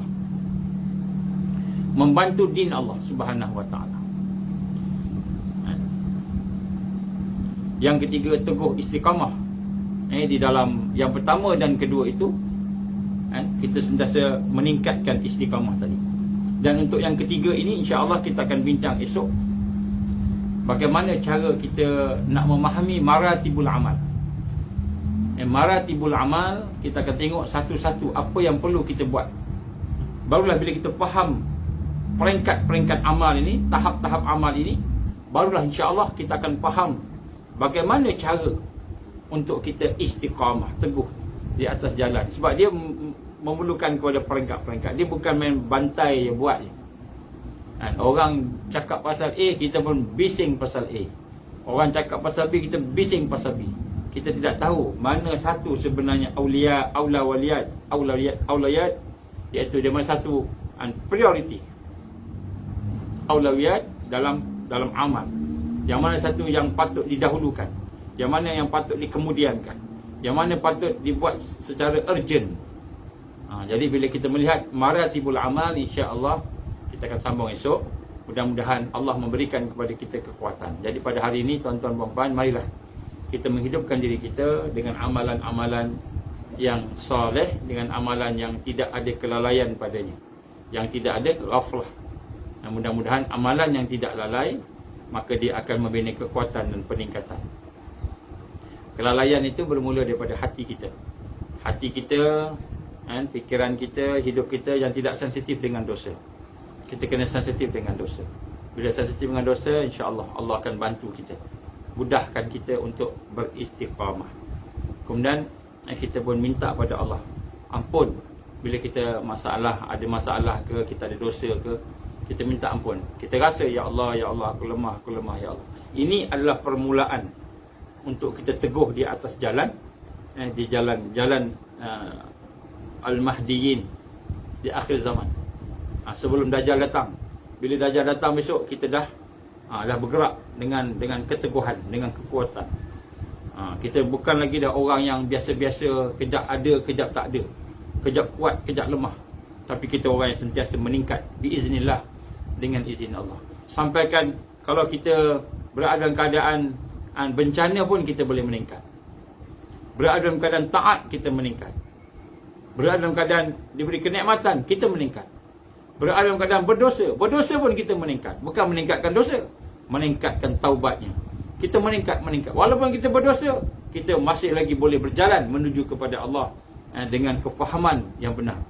Membantu din Allah Subhanahu wa ta'ala. Yang ketiga, teguh istiqamah. Di dalam yang pertama dan kedua itu, kita sentiasa meningkatkan istiqamah tadi. Dan untuk yang ketiga ini, insya-Allah kita akan bincang esok bagaimana cara kita nak memahami maratibul amal. Maratibul amal, kita akan tengok satu-satu apa yang perlu kita buat. Barulah bila kita faham peringkat-peringkat amal ini, tahap-tahap amal ini, barulah insya-Allah kita akan faham bagaimana cara untuk kita istiqamah, teguh di atas jalan. Sebab dia memerlukan kepada peringkat-peringkat. Dia bukan main bantai je buat je. Orang cakap pasal A, kita pun bising pasal A. Orang cakap pasal B, kita bising pasal B. Kita tidak tahu mana satu sebenarnya aulawiyat, iaitu dia mana satu priority. Aulawiyat dalam amal. Yang mana satu yang patut didahulukan, yang mana yang patut dikemudiankan, yang mana patut dibuat secara urgent. Jadi bila kita melihat maratibul amal, insya-Allah kita akan sambung esok. Mudah-mudahan Allah memberikan kepada kita kekuatan. Jadi pada hari ini, tuan-tuan dan puan, marilah kita menghidupkan diri kita dengan amalan-amalan yang soleh, dengan amalan yang tidak ada kelalaian padanya, yang tidak ada ghaflah. Dan mudah-mudahan amalan yang tidak lalai, maka dia akan membina kekuatan dan peningkatan. Kelalaian itu bermula daripada hati kita. Hati kita, fikiran kita, hidup kita yang tidak sensitif dengan dosa. Kita kena sensitif dengan dosa. Bila sensitif dengan dosa, insya-Allah Allah akan bantu kita, mudahkan kita untuk beristiqamah. Kemudian kita pun minta pada Allah ampun bila kita ada masalah ke, kita ada dosa ke, kita minta ampun. Kita rasa ya Allah aku lemah ya Allah. Ini adalah permulaan untuk kita teguh di atas jalan, di jalan al-mahdiyin di akhir zaman. Sebelum Dajjal datang. Bila Dajjal datang besok, kita dah bergerak dengan keteguhan, dengan kekuatan. Kita bukan lagi dah orang yang biasa-biasa, kejap ada, kejap tak ada, kejap kuat, kejap lemah. Tapi kita orang yang sentiasa meningkat biiznillah, dengan izin Allah. Sampaikan kalau kita berada dalam keadaan bencana pun kita boleh meningkat. Berada dalam keadaan taat, kita meningkat. Berada dalam keadaan diberi kenikmatan, kita meningkat. Berada dalam keadaan berdosa pun kita meningkat. Bukan meningkatkan dosa, meningkatkan taubatnya. Kita meningkat. Walaupun kita berdosa, kita masih lagi boleh berjalan menuju kepada Allah dengan kefahaman yang benar.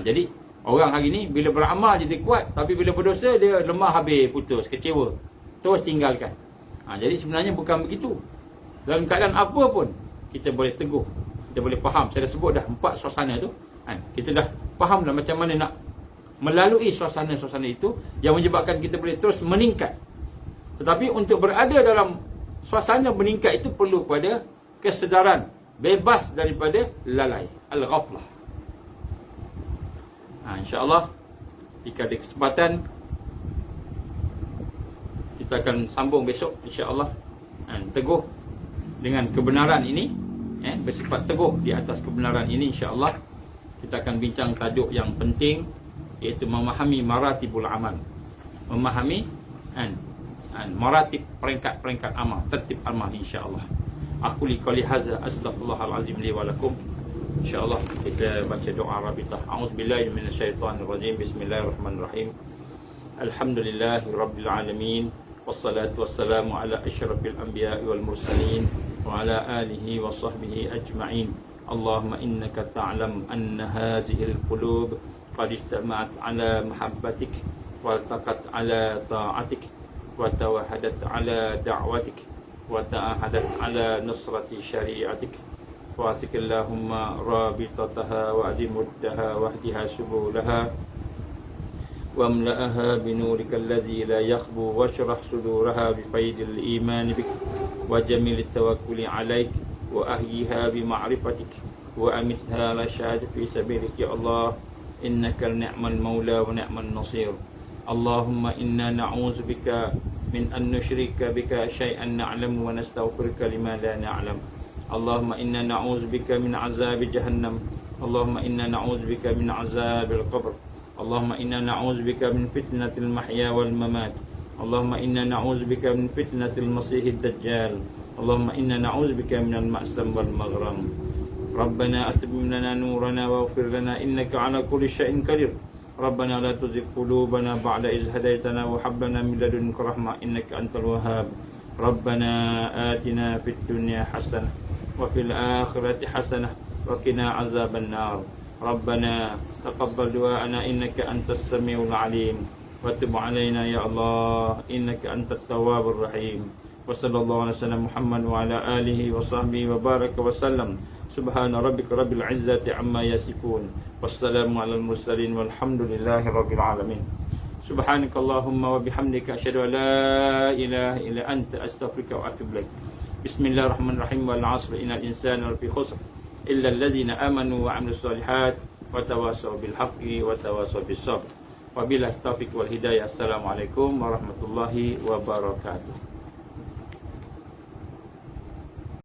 Jadi orang hari ini bila beramal jadi kuat, tapi bila berdosa dia lemah habis, putus, kecewa, terus tinggalkan. Jadi sebenarnya bukan begitu. Dalam keadaan apa pun kita boleh teguh, kita boleh faham. Saya dah sebut dah 4 suasana tu. Kita dah faham dah macam mana nak melalui suasana-suasana itu yang menyebabkan kita boleh terus meningkat. Tetapi untuk berada dalam suasana meningkat itu perlu pada kesedaran, bebas daripada lalai, al-ghaflah. InsyaAllah jika ada kesempatan kita akan sambung besok, insyaAllah. Teguh dengan kebenaran ini, bersifat teguh di atas kebenaran ini, insyaAllah. Kita akan bincang tajuk yang penting, iaitu memahami maratibul amal. Memahami maratib, peringkat-peringkat amal, tertib amal, insya-Allah. Aku liqali hadza astaghfirullahalazim li wa lakum. Insya-Allah kita baca doa rabitah. A'udzubillahi minasyaitonir rajim. Bismillahirrahmanirrahim. Alhamdulillahirabbil alamin. Wassalatu wassalamu ala asyrafil anbiya'i wal mursalin wa ala alihi wa sahbihi ajma'in. Allahumma innaka ta'lam anna hadhihi al-qulub قد اجتمعت على محبتك والتقت على طاعتك وتوحدت على دعوتك وتعاهدت على نصرة شريعتك واسق اللهم رابطتها وأدم ودها واهدها سبلها واملأها بنورك الذي لا يخبو واشرح صدورها بفيض الإيمان بك وجميل التوكل عليك وأحييها بمعرفتك وأمتها على الشهادة في سبيلك يا الله إنك نعم المولى ونعم النصير. اللهم إنا نعوذ بك من أن نشرك بك شيئا نعلم ونستغفرك لما لا نعلم. اللهم إنا نعوذ بك من عذاب جهنم. اللهم إنا نعوذ بك من عذاب القبر. اللهم إنا نعوذ بك من فتنة المحيا والممات. اللهم إنا نعوذ بك من فتنة المسيح الدجال. اللهم إنا نعوذ بك من المأسم والمغرم. ربنا أتمم لنا نورنا واغفر لنا إنك على كل شيء قدير. ربنا لا تزغ قلوبنا بعد إذ هديتنا وهب لنا من لدنك رحمة إنك أنت الوهاب. ربنا آتنا في الدنيا حسنة وفي الآخرة حسنة وقنا عذاب النار. ربنا تقبل دعاءنا إنك أنت السميع العليم وتب علينا يا الله إنك أنت التواب الرحيم وصلى الله على سيدنا محمد وعلى آله وصحبه وبارك وسلم سبحان ربك رب العزة عما يصفون والسلام على المرسلين والحمد لله رب العالمين سبحانك اللهم وبحمدك أشهد أن لا إله إلا أنت أستغفرك وأتوب إليك بسم الله الرحمن الرحيم والعصر إن الإنسان لفي خسر إلا الذين آمنوا وعملوا الصالحات وتواصوا بالحق وتواصوا بالصبر وبالله التوفيق والهداية السلام عليكم ورحمة الله وبركاته